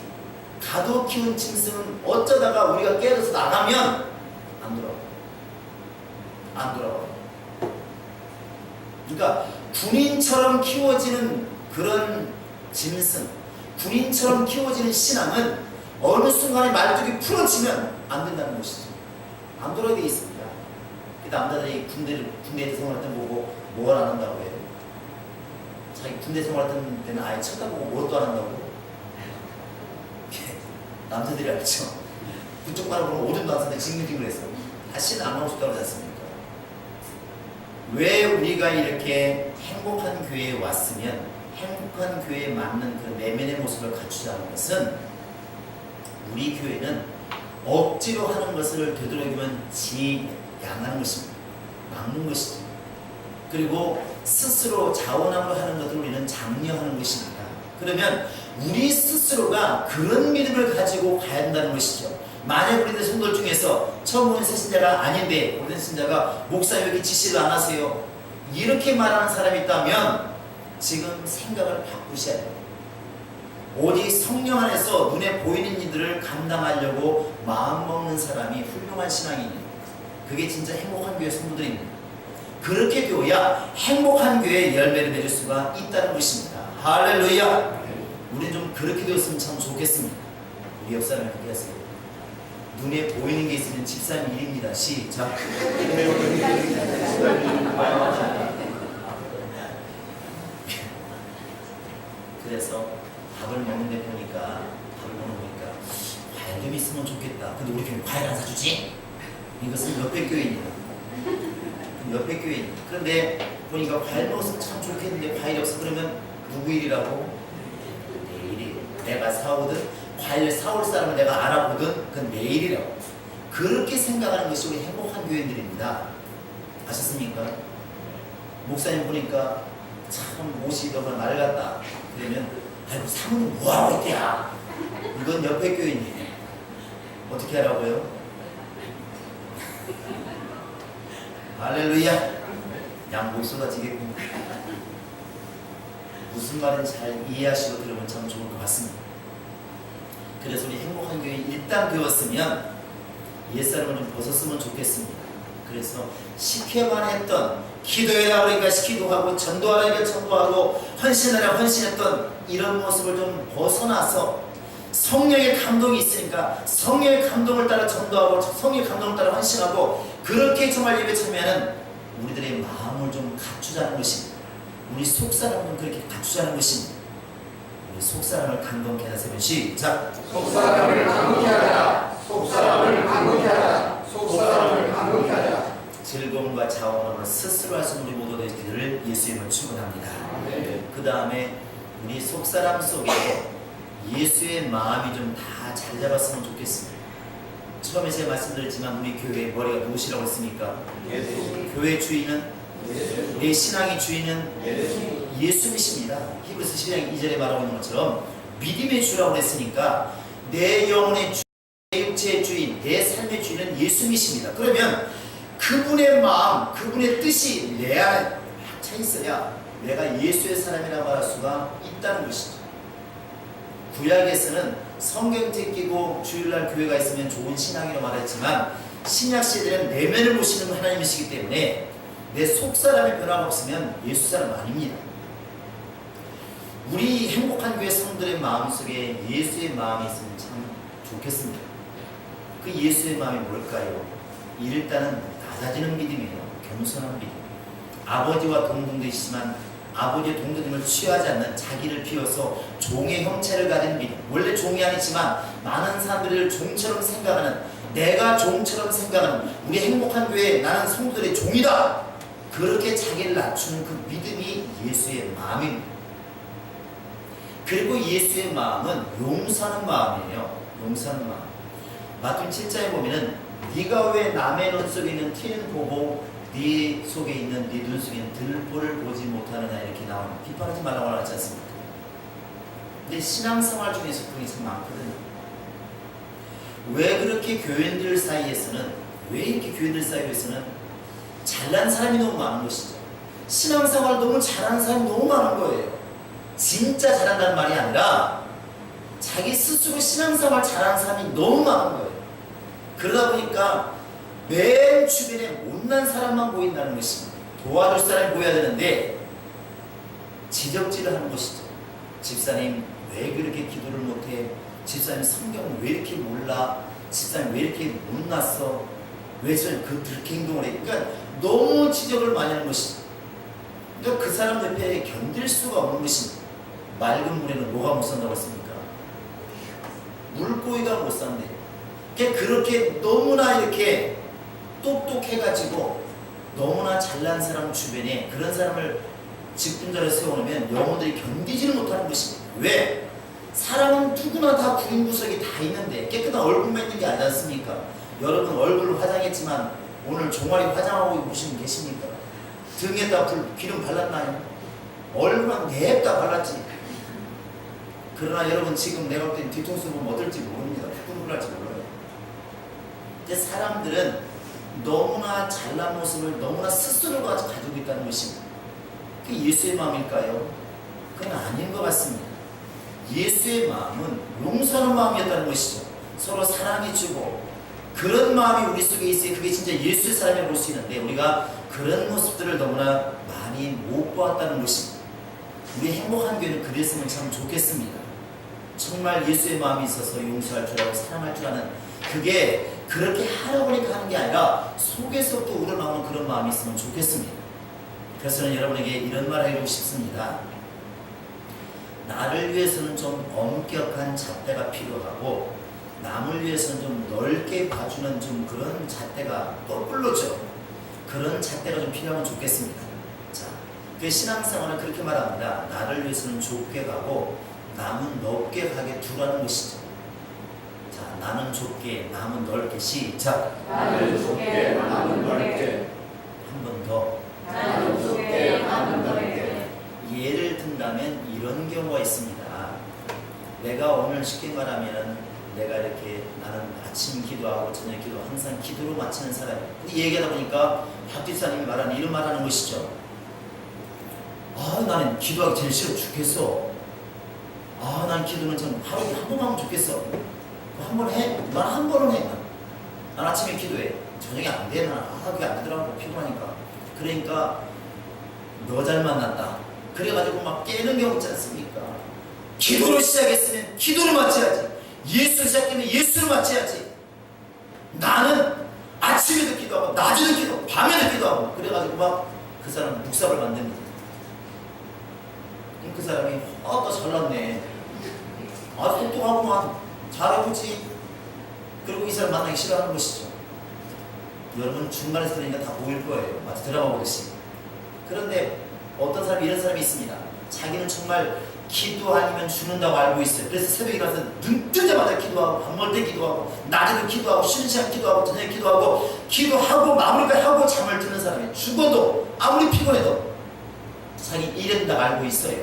가둬 키운 짐승은 어쩌다가 우리가 깨져서 나가면 안 돌아와요. 안 돌아와요. 그러니까 군인처럼 키워지는 그런 짐승, 군인처럼 키워지는 신앙은 어느 순간에 말뚝이 풀어지면 안 된다는 것이죠. 안 돌아야 되어 있습니다. 그 남자들이 군대 생활할 때 보고 뭘 안 한다고 해요? 자기 군대 생활할 때는 아예 쳐다보고 뭣도 안 한다고. 남자들이 알죠. 그쪽 말을 보면 오줌도 안 싸는데 징글징글 했어. 다시는 안 하고 싶다고 하지 않습니까? 왜 우리가 이렇게 행복한 교회에 왔으면 행복한 교회에 맞는 그 내면의 모습을 갖추자는 것은 우리 교회는 억지로 하는 것을 되도록이면 지양하는 것입니다. 막는 것이죠. 그리고 스스로 자원함으로 하는 것을 우리는 장려하는 것입니다. 그러면 우리 스스로가 그런 믿음을 가지고 가야 한다는 것이죠. 만약 우리들 성도들 중에서 처음 오는 새신자가 아닌데 오는 신자가 목사님 왜 이렇게 지시를 안 하세요? 이렇게 말하는 사람이 있다면 지금 생각을 바꾸셔야 돼요. 오직 성령 안에서 눈에 보이는 일들을 감당하려고 마음먹는 사람이 훌륭한 신앙인이에요. 그게 진짜 행복한 교회 성도들입니다. 그렇게 되어야 행복한 교회의 열매를 맺을 수가 있다는 것입니다. 할렐루야. 우리는 좀 그렇게 되었으면 참 좋겠습니다. 우리 옆 사람을 그렇게 하세요. 눈에 보이는 게 있으면 집사님 일입니다. 시작. 그래서 밥을 먹는데 보니까 과일 좀 있으면 좋겠다. 근데 우리 교회 과일 안 사주지? 이것은 옆에 교회입니다. 옆에 교회입니다. 그런데 보니까 과일 먹었으면 참 좋겠는데 과일이 없어. 그러면 누구 일이라고? 내 일이. 내가 사오든 과일 사올 사람을 내가 알아보든 그건 내 일이라고. 그렇게 생각하는 것이 우리 행복한 교회들입니다. 아셨습니까? 목사님 보니까 참 옷이 너무 낡았다. 그러면 아이고 사모님 뭐하고 있대야. 이건 옆에 교회인데 어떻게 하라고요? 할렐루야. 양복 쏟아지겠군. 무슨 말인지 잘 이해하시고 들으면 참 좋을 것 같습니다. 그래서 우리 행복한 교회 일단 배웠으면 옛사람을 좀 벗었으면 좋겠습니다. 그래서 시켜만 했던 기도해라 그러니까 기도하고 전도하라니까 전도하고 헌신하라 헌신했던 이런 모습을 좀 벗어나서 성령의 감동이 있으니까 성령의 감동을 따라 전도하고 성령의 감동을 따라 헌신하고 그렇게 정말 예배 참여하는 우리들의 마음을 좀 갖추자는 것입니다. 우리 속사람은 그렇게 갖추자는 것입니다. 우리 속사람을 강동케 하자. 시작. 속사람을 강동케 하자. 속사람을 강동케 하자. 속사람을 강동케 하자. 즐거움과 자원함을 스스로 하신 우리 모두 되시기를 예수님을 축원합니다. 그 다음에 우리 속사람 속에 예수의 마음이 좀 다 잘 잡았으면 좋겠습니다. 처음에 제가 말씀드렸지만 우리 교회의 머리가 무엇이라고 했습니까? 교회 주인은 내 신앙의 주인은 예수님이십니다. 히브리서 12장 2절에 말하고 있는 것처럼 믿음의 주라고 했으니까 내 영혼의 주인, 내 육체의 주인, 내 삶의 주인은 예수님이십니다. 그러면 그분의 마음, 그분의 뜻이 내 안에 차 있어야 내가 예수의 사람이라고 말할 수가 있다는 것이죠. 구약에서는 성경책 끼고 주일날 교회가 있으면 좋은 신앙이라고 말했지만 신약시대는 내면을 보시는 하나님이시기 때문에 내 속사람의 변화가 없으면 예수 사람 아닙니다. 우리 행복한 교회 성도들의 마음속에 예수의 마음이 있으면 참 좋겠습니다. 그 예수의 마음이 뭘까요? 일단은 낮아지는 믿음이에요. 겸손한 믿음. 아버지와 동등되시지만 아버지의 동정님을 취하지 않는 자기를 비워서 종의 형체를 가진 믿음. 원래 종이 아니지만 많은 사람들을 종처럼 생각하는, 내가 종처럼 생각하는, 우리 행복한 교회 나는 성도들의 종이다, 그렇게 자기를 낮추는 그 믿음이 예수의 마음입니다. 그리고 예수의 마음은 용서하는 마음이에요. 용서하는 마음. 마태복음 7장에 보면은 네가 왜 남의 눈 속에 있는 티는 보고 네 속에 있는 네 눈 속에 있는 들보를 보지 못하느냐, 이렇게 나오는, 비판하지 말라고 하지 않습니까? 근데 신앙생활 중에서 그게 참 많거든요. 왜 그렇게 교인들 사이에서는, 왜 이렇게 교인들 사이에서는 잘난 사람이 너무 많은 것이죠. 신앙생활 너무 잘하는 사람이 너무 많은 거예요. 진짜 잘한다는 말이 아니라 자기 스스로 신앙생활 잘하는 사람이 너무 많은 거예요. 그러다 보니까 맨 주변에 못난 사람만 보인다는 것입니다. 도와줄 사람이 보여야 되는데 지적질을 하는 것이죠. 집사님 왜 그렇게 기도를 못해? 집사님 성경을 왜 이렇게 몰라? 집사님 왜 이렇게 못났어? 왜 저는 그렇게 행동을 해? 그러니까 너무 지적을 많이 하는 것이죠. 그러니까 그 사람 옆에 견딜 수가 없는 것입니다. 맑은 물에는 뭐가 못 산다고 했습니까? 물고기가 못 산대. 그러니까 그렇게 너무나 이렇게 똑똑해가지고 너무나 잘난 사람 주변에 그런 사람을 직분자로 세워놓으면 영혼들이 견디지를 못하는 것입니다. 왜? 사람은 누구나 다 구인구석이 다 있는데 깨끗한 얼굴만 있는 게 아니지 않습니까? 여러분 얼굴을 화장했지만 오늘 종아리 화장하고 계신 계십니까? 등에다 기름 발랐나요? 얼굴만 냅다 발랐지. 그러나 여러분 지금 내가 볼 땐 뒤통수 보면 어떨지 모릅니다. 후끈후끈할지 몰라요. 근데 사람들은 너무나 잘난 모습을 너무나 스스로 가지고 있다는 것입니다. 그게 예수의 마음일까요? 그건 아닌 것 같습니다. 예수의 마음은 용서하는 마음이었다는 것이죠. 서로 사랑해주고 그런 마음이 우리 속에 있어야 그게 진짜 예수의 사람이라고 볼 수 있는데 우리가 그런 모습들을 너무나 많이 못 보았다는 것입니다. 우리 행복한 교회는 그랬으면 참 좋겠습니다. 정말 예수의 마음이 있어서 용서할 줄 알고 사랑할 줄 아는, 그게 그렇게 하다 보니까 하는 게 아니라 속에서부터 우러나오는 그런 마음이 있으면 좋겠습니다. 그래서 저는 여러분에게 이런 말을 해주고 싶습니다. 나를 위해서는 좀 엄격한 잣대가 필요하고 남을 위해서는 좀 넓게 봐주는 좀 그런 잣대가 거꾸로죠. 그런 잣대가 좀 필요하면 좋겠습니다. 자, 그 신앙생활은 그렇게 말합니다. 나를 위해서는 좁게 가고 남은 넓게 가게 두라는 것이죠. 자, 나는 좁게, 남은 넓게. 시작. 나는 좁게 남은 넓게. 한 번 더. 나는 좁게 남은 넓게. 예를 든다면 이런 경우가 있습니다. 내가 오늘 쉽게 말하면 내가 이렇게 나는 아침 기도하고 저녁 기도 항상 기도로 마치는 사람이에요. 근데 얘기하다 보니까 박 집사님이 말하는 이런 말 하는 것이죠. 아, 나는 기도하기 제일 싫어 죽겠어. 아, 난 기도는 좀 하루에 한 번만 하면 좋겠어. 한 번 해? 난 한 번은 해. 난 아침에 기도해. 저녁에 안 돼. 난 그게 안 되더라고. 피곤하니까. 그러니까 너 잘 만났다. 그래가지고 막 깨는 경우 있지 않습니까? 기도로 시작했으면 기도를 마쳐야지. 예수를 시작하면 예수를 마쳐야지. 나는 아침에도 기도하고 낮에도 기도하고 밤에도 기도하고 그래가지고 막 그 사람 묵sab을 만듭니다. 그 사람이 너 잘났네. 똑똑하구만. 잘해보지. 그리고 이 사람 만나기 싫어하는 것이죠. 여러분 중간에서 들으니까 다 보일 거예요. 마치 드라마 보듯이. 그런데 어떤 사람이 이런 사람이 있습니다. 자기는 정말 기도 아니면 죽는다고 알고 있어요. 그래서 새벽에 일어나서 눈 뜨자마자 기도하고 밥 먹을 때 기도하고 낮에도 기도하고 쉬는 시간 기도하고 저녁에 기도하고 마무리까지 하고 잠을 드는 사람이 죽어도 아무리 피곤해도 자기 일에 된다고 알고 있어요.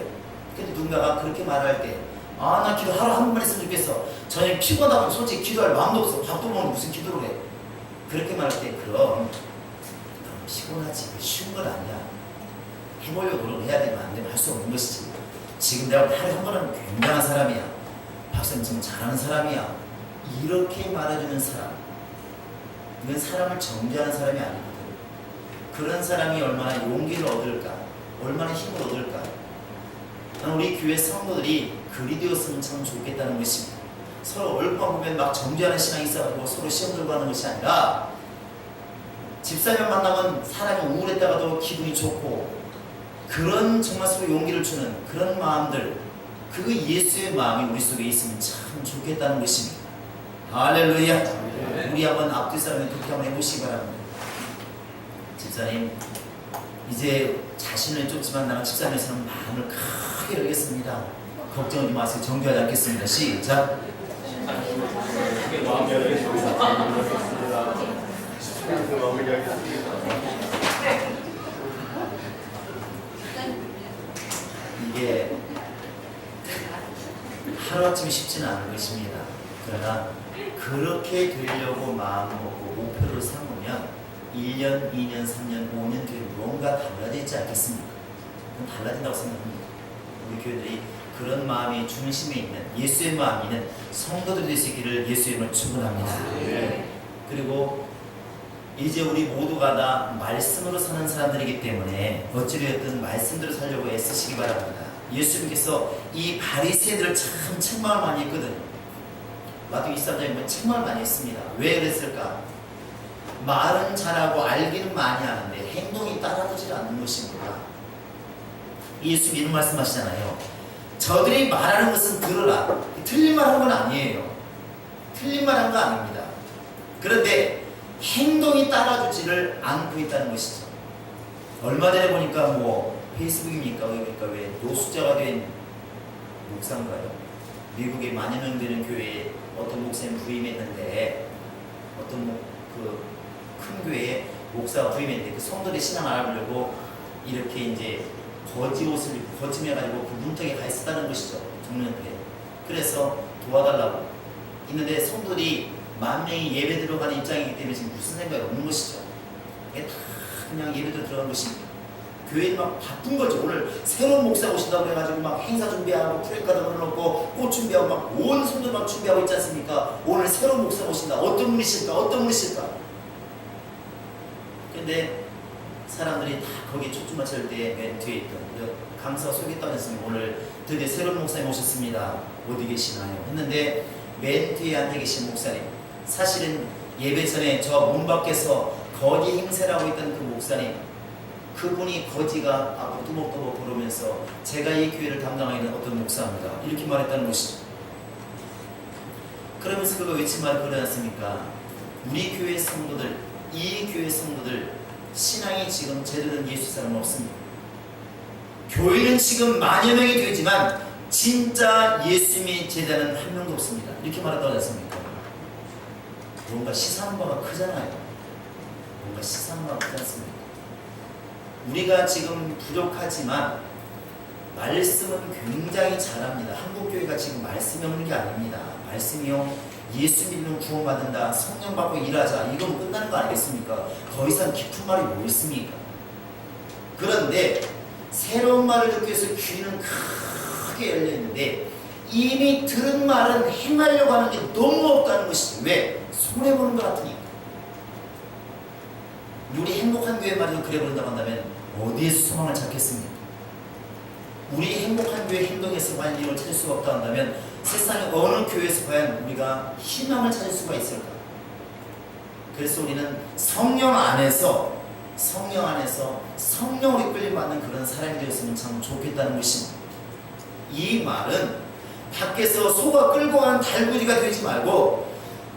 근데 누군가가 그렇게 말할 때 나 기도 하루 한 번만 했으면 좋겠어. 저녁에 피곤하면 솔직히 기도할 마음도 없어. 밥도 먹는데 무슨 기도를 해. 그렇게 말할 때 그럼 피곤하지. 쉬운 건 아니야. 해보려고 노력해야 되면 안 되면 할 수 없는 것이지. 지금 내가 하루에 한 번은 굉장한 사람이야. 박사님 정말 잘하는 사람이야. 이렇게 말해주는 사람, 이건 사람을 정죄하는 사람이 아니거든. 그런 사람이 얼마나 용기를 얻을까, 얼마나 힘을 얻을까. 우리 교회 성도들이 그리 되었으면 참 좋겠다는 것입니다. 서로 얼굴만 보면 막 정죄하는 신앙이 있어가지고 서로 시험 들고 하는 것이 아니라 집사님 만나면 사람이 우울했다가도 기분이 좋고 그런 정말 서로 용기를 주는 그런 마음들, 그 예수의 마음이 우리 속에 있으면 참 좋겠다는 것입니다. 할렐루야. 우리 한번 앞뒤 사람을 그렇게 한번 해보시기 바랍니다. 집사님, 이제 자신을 쫓지만 나는 집사님에서는 마음을 크게 열겠습니다. 걱정하지 마세요. 정죄하지 않겠습니다. 시작. 이게 하루아침에 쉽지는 않은 것입니다. 그러나 그렇게 되려고 마음 먹고 목표를 삼으면 1년, 2년, 3년, 5년 뒤에 뭔가 달라지지 않겠습니까? 그럼 달라진다고 생각합니다. 우리 교회들이 그런 마음이 중심에 있는 예수의 마음이 있는 성도들이 될 수 있기를 예수의 이름으로 축원합니다. 그리고 이제 우리 모두가 다 말씀으로 사는 사람들이기 때문에 어찌되었든 말씀대로 살려고 애쓰시기 바랍니다. 예수님께서 이 바리새인들을 참 책망을 많이 했거든요. 마태복음 23장에 보면 책망을 많이 했습니다. 왜 그랬을까? 말은 잘하고 알기는 많이 하는데 행동이 따라오지 않는 것입니다. 예수님 이런 말씀하시잖아요. 저들이 말하는 것은 들으라. 틀린 말 하는 건 아니에요. 틀린 말 하는 거 아닙니다. 그런데 행동이 따라주지를 않고 있다는 것이죠. 얼마 전에 보니까 뭐 페이스북입니까? 왜 노숙자가 된 목사인가요? 미국에 만여 명 되는 교회에 어떤 목사님 부임했는데 어떤 큰 교회에 목사가 부임했는데 그 성도들의 신앙을 알아보려고 이렇게 이제 거지 옷을 입고 거침해가지고 그 문턱에 가 있었다는 것이죠. 정년때. 그래서 도와달라고 있는데 성도들이 10,000명이 예배 들어가는 입장이기 때문에 지금 무슨 생각이 없는 것이죠. 이게 다 그냥 예배도 들어간 것입니다. 교회는 막 바쁜 거죠. 오늘 새로운 목사 오신다고 해가지고 막 행사 준비하고 프레카드 걸어놓고 꽃 준비하고 막 온 성도 막 준비하고 있지 않습니까? 오늘 새로운 목사 오신다. 어떤 분이실까? 어떤 분이실까? 근데 사람들이 다 거기에 초점 맞출 때 맨 뒤에 있던 강사 소개했다고 했습니다. 오늘 드디어 새로운 목사님 오셨습니다. 어디 계시나요? 했는데 맨 뒤에 앉아 계신 목사님, 사실은 예배 전에 저 문 밖에서 거지 행세라고 있던 그 목사님, 그분이 거지가 앞으로 뚜벅뚜벅 걸으면서 제가 이 교회를 담당하고 있는 어떤 목사입니다. 이렇게 말했다는 것이죠. 그러면서 그거 외친 말이 그러지 않습니까? 우리 교회 성도들, 이 교회 성도들 신앙이 지금 제대로 된 예수 사람은 없습니다. 교회는 지금 만여 명이 되지만 진짜 예수님이 제자는 한 명도 없습니다. 이렇게 말했다고 하지 않습니까? 뭔가 시사하는 바가 크잖아요. 뭔가 시사하는 바가 크지 않습니까? 우리가 지금 부족하지만 말씀은 굉장히 잘합니다. 한국교회가 지금 말씀이 없는 게 아닙니다. 말씀이요, 예수 믿으면 구원받는다, 성령 받고 일하자, 이건 끝나는 거 아니겠습니까? 더 이상 깊은 말이 뭐 있습니까? 그런데 새로운 말을 듣기 위해서 귀는 크게 열려있는데 이미 들은 말은 행하려고 하는 게 너무 없다는 것이죠. 왜? 손해보는 것 같으니까. 우리 행복한 교회 말이죠. 그래 버린다고 한다면 어디에서 소망을 찾겠습니까? 우리 행복한 교회 행동에서 과연 이걸 찾을 수가 없다 한다면 세상의 어느 교회에서 과연 우리가 희망을 찾을 수가 있을까? 그래서 우리는 성령 안에서 성령으로 끌림받는 그런 사람이 되었으면 참 좋겠다는 것입니다. 이 말은 밖에서 소가 끌고 가는 달구지가 되지 말고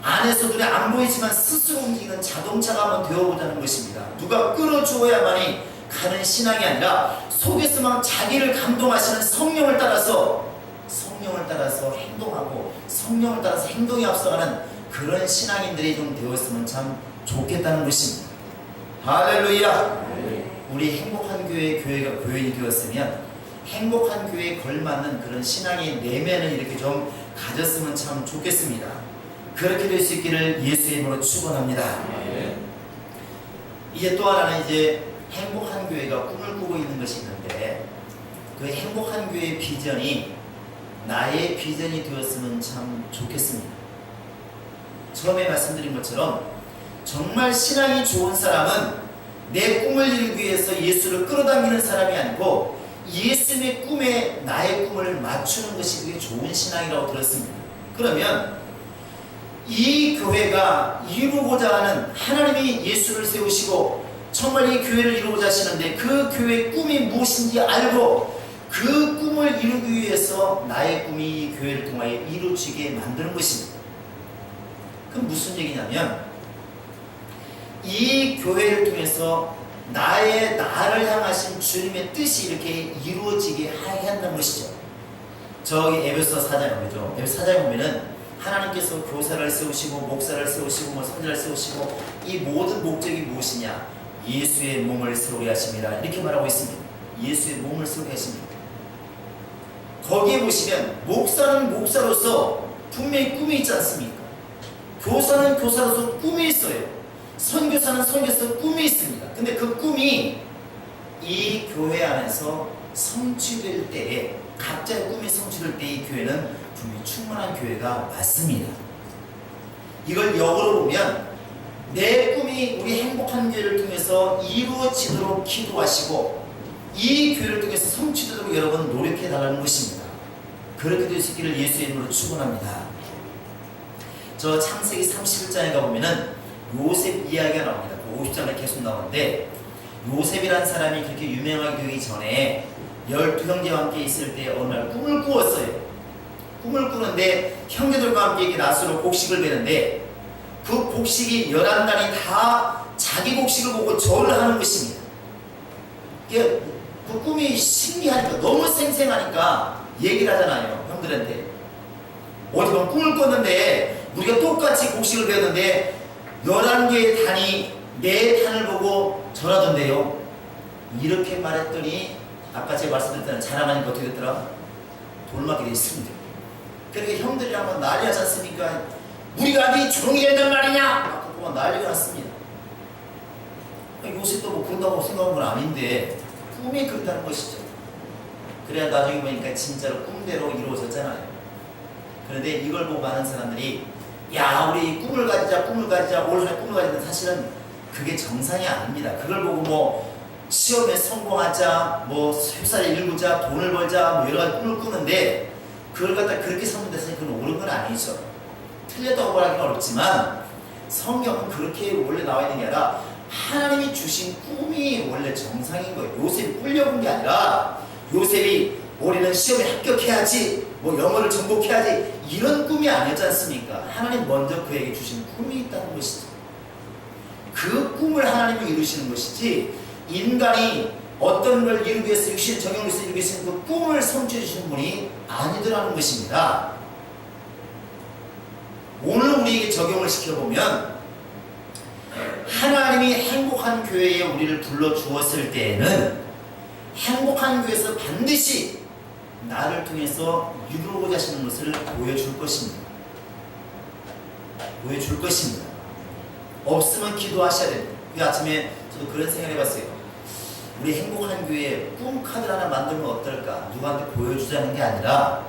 안에서 눈에 안 보이지만 스스로 움직이는 자동차가 한번 되어보자는 것입니다. 누가 끌어주어야만이 가는 신앙이 아니라 속에서만 자기를 감동하시는 성령을 따라서 행동하고 성령을 따라서 행동에 앞서가는 그런 신앙인들이 좀 되었으면 참 좋겠다는 것입니다. 할렐루야! 우리 행복한 교회가 교인이 되었으면 행복한 교회에 걸맞는 그런 신앙의 내면을 이렇게 좀 가졌으면 참 좋겠습니다. 그렇게 될 수 있기를 예수의 이름으로 축원합니다. 이제 또 하나는 이제 행복한 교회가 꿈을 꾸고 있는 것이 있는데 그 행복한 교회의 비전이 나의 비전이 되었으면 참 좋겠습니다. 처음에 말씀드린 것처럼 정말 신앙이 좋은 사람은 내 꿈을 이루기 위해서 예수를 끌어당기는 사람이 아니고 예수님의 꿈에 나의 꿈을 맞추는 것이 그게 좋은 신앙이라고 들었습니다. 그러면 이 교회가 이루고자 하는 하나님이 예수를 세우시고 정말 이 교회를 이루고자 하시는데 그 교회의 꿈이 무엇인지 알고 그 꿈을 이루기 위해서 나의 꿈이 이 교회를 통하여 이루어지게 만드는 것입니다. 그럼 무슨 얘기냐면 이 교회를 통해서 나를 향하신 주님의 뜻이 이렇게 이루어지게 하게 한다는 것이죠. 저기 에베소 4장에 보죠. 에베소 4장에 보면은 하나님께서 교사를 세우시고 목사를 세우시고 선지자를 세우시고 이 모든 목적이 무엇이냐? 예수의 몸을 세우게 하십니다. 이렇게 말하고 있습니다. 예수의 몸을 세우게 하십니다. 거기에 보시면 목사는 목사로서 분명히 꿈이 있지 않습니까? 교사는 교사로서 꿈이 있어요. 선교사는 선교사로서 꿈이 있습니다. 근데 그 꿈이 이 교회 안에서 성취될 때에 각자의 꿈이 성취될 때 이 교회는 분명히 충만한 교회가 맞습니다. 이걸 역으로 보면 내 꿈이 우리 행복한 교회를 통해서 이루어지도록 기도하시고 이 교회를 통해서 성취되도록 여러분 노력해 달라는 것입니다. 그렇게 될 수 있기를 예수의 이름으로 축원합니다. 저 창세기 31장에 가보면은 요셉 이야기가 나옵니다. 그 50장에 계속 나오는데 요셉이라는 사람이 그렇게 유명하게 되기 전에 12형제와 함께 있을 때 어느 날 꿈을 꾸었어요. 꿈을 꾸는데 형제들과 함께 이렇게 낫으로 곡식을 베는데 그 곡식이 11단이 다 자기 곡식을 보고 절을 하는 것입니다. 그 꿈이 신기하니까 너무 생생하니까 얘기를 하잖아요. 형들한테. 어디 보면 꿈을 꿨는데 우리가 똑같이 곡식을 베었는데 11개의 단이 내 단을 보고 절하던데요. 이렇게 말했더니 아까 제가 말씀드렸던 자라나니까 어떻게 됐더라? 돌맞게 되어 있습니다. 그러니까 형들이 한번 난리 하지 않습니까? 우리가 네 조용히 했단 말이냐? 그동안 난리가 났습니다. 요새 또 뭐 그런다고 생각한 건 아닌데 꿈이 그렇다는 것이죠. 그래야 나중에 보니까 진짜로 꿈대로 이루어졌잖아요. 그런데 이걸 보고 많은 사람들이 야 우리 꿈을 가지자 올 한해 꿈을 가지는데 사실은 그게 정상이 아닙니다. 그걸 보고 뭐 시험에 성공하자 뭐 회사를 일구자 돈을 벌자 뭐 여러 가지 꿈을 꾸는데 그걸 갖다 그렇게 삼는데 사실 그건 옳은 건 아니죠. 틀렸다고 말하기는 어렵지만 성경은 그렇게 원래 나와 있는 게 아니라 하나님이 주신 꿈이 원래 정상인 거예요. 요셉이 꿀려본 게 아니라 요셉이 올해는 시험에 합격해야지 뭐 영어를 정복해야지 이런 꿈이 아니었지 않습니까? 하나님 먼저 그에게 주신 꿈이 있다는 것이죠. 그 꿈을 하나님이 이루시는 것이지 인간이 어떤 걸 이루기 위해서 육신 정욕을 위해서 이루기 위해서 그 꿈을 성취해 주시는 분이 아니더라는 것입니다. 오늘 우리에게 적용을 시켜보면 하나님이 행복한 교회에 우리를 불러주었을 때에는 행복한 교회에서 반드시 나를 통해서 이루고자 하시는 것을 보여줄 것입니다. 보여줄 것입니다. 없으면 기도하셔야 됩니다. 그 아침에 저도 그런 생각을 해봤어요. 우리 행복한 교회에 꿈카드 하나 만들면 어떨까? 누구한테 보여주자는 게 아니라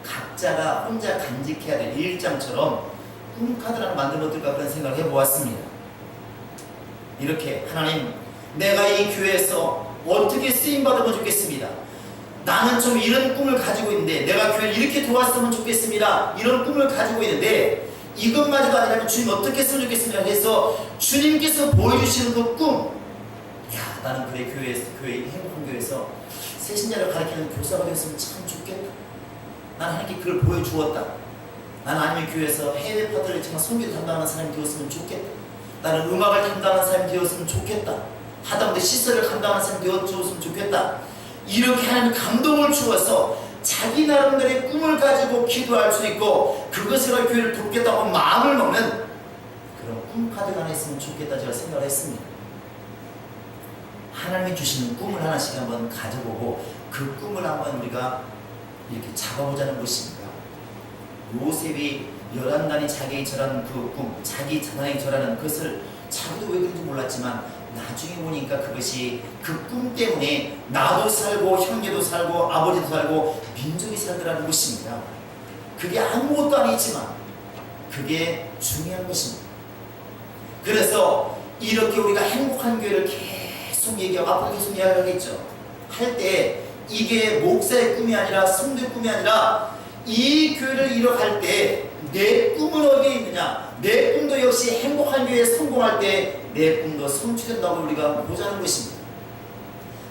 각자가 혼자 간직해야 될 일장처럼 꿈카드 하나 만들면 어떨까? 그런 생각을 해보았습니다. 이렇게 하나님 내가 이 교회에서 어떻게 쓰임받으면 좋겠습니다. 나는 좀 이런 꿈을 가지고 있는데 내가 교회를 이렇게 도왔으면 좋겠습니다. 이런 꿈을 가지고 있는데 이것마저도 아니라면 주님 어떻게 했으면 좋겠습니다. 해서 주님께서 보여주시는 그 꿈, 야 나는 그래 교회 행복한 교회에서 새신자를 가르치는 교사가 되었으면 참 좋겠다. 나는 하나님께 그걸 보여주었다. 나는 아니면 교회에서 해외 파트를 정말 선교 담당하는 사람이 되었으면 좋겠다. 나는 음악을 담당하는 사람이 되었으면 좋겠다. 하다못해 시설을 감당하는 사람이 되었으면 좋겠다. 이렇게 하나님 감동을 주어서 자기 나름대로의 꿈을 가지고 기도할 수 있고 그것으로 교회를 돕겠다고 마음을 먹는 그런 꿈카드가 하나 있으면 좋겠다 제가 생각을 했습니다. 하나님이 주시는 꿈을 하나씩 한번 가져보고 그 꿈을 한번 우리가 이렇게 잡아보자는 것입니다. 요셉이 11단이 자기에게 절하는 그 꿈, 자기 자손에게 절하는 그것을 자기도 왜 그런지 몰랐지만 나중에 보니까 그것이 그 꿈 때문에 나도 살고 형제도 살고 아버지도 살고 민족이 살더라는 것입니다. 그게 아무것도 아니지만 그게 중요한 것입니다. 그래서 이렇게 우리가 행복한 교회를 계속 얘기하고 앞으로 계속 이야기하겠죠. 할 때 이게 목사의 꿈이 아니라 성도의 꿈이 아니라 이 교회를 이뤄갈 때 내 꿈은 어디에 있느냐? 내 꿈도 역시 그것이 행복한 교회에 성공할 때 내 꿈도 성취된다고 우리가 보자는 것입니다.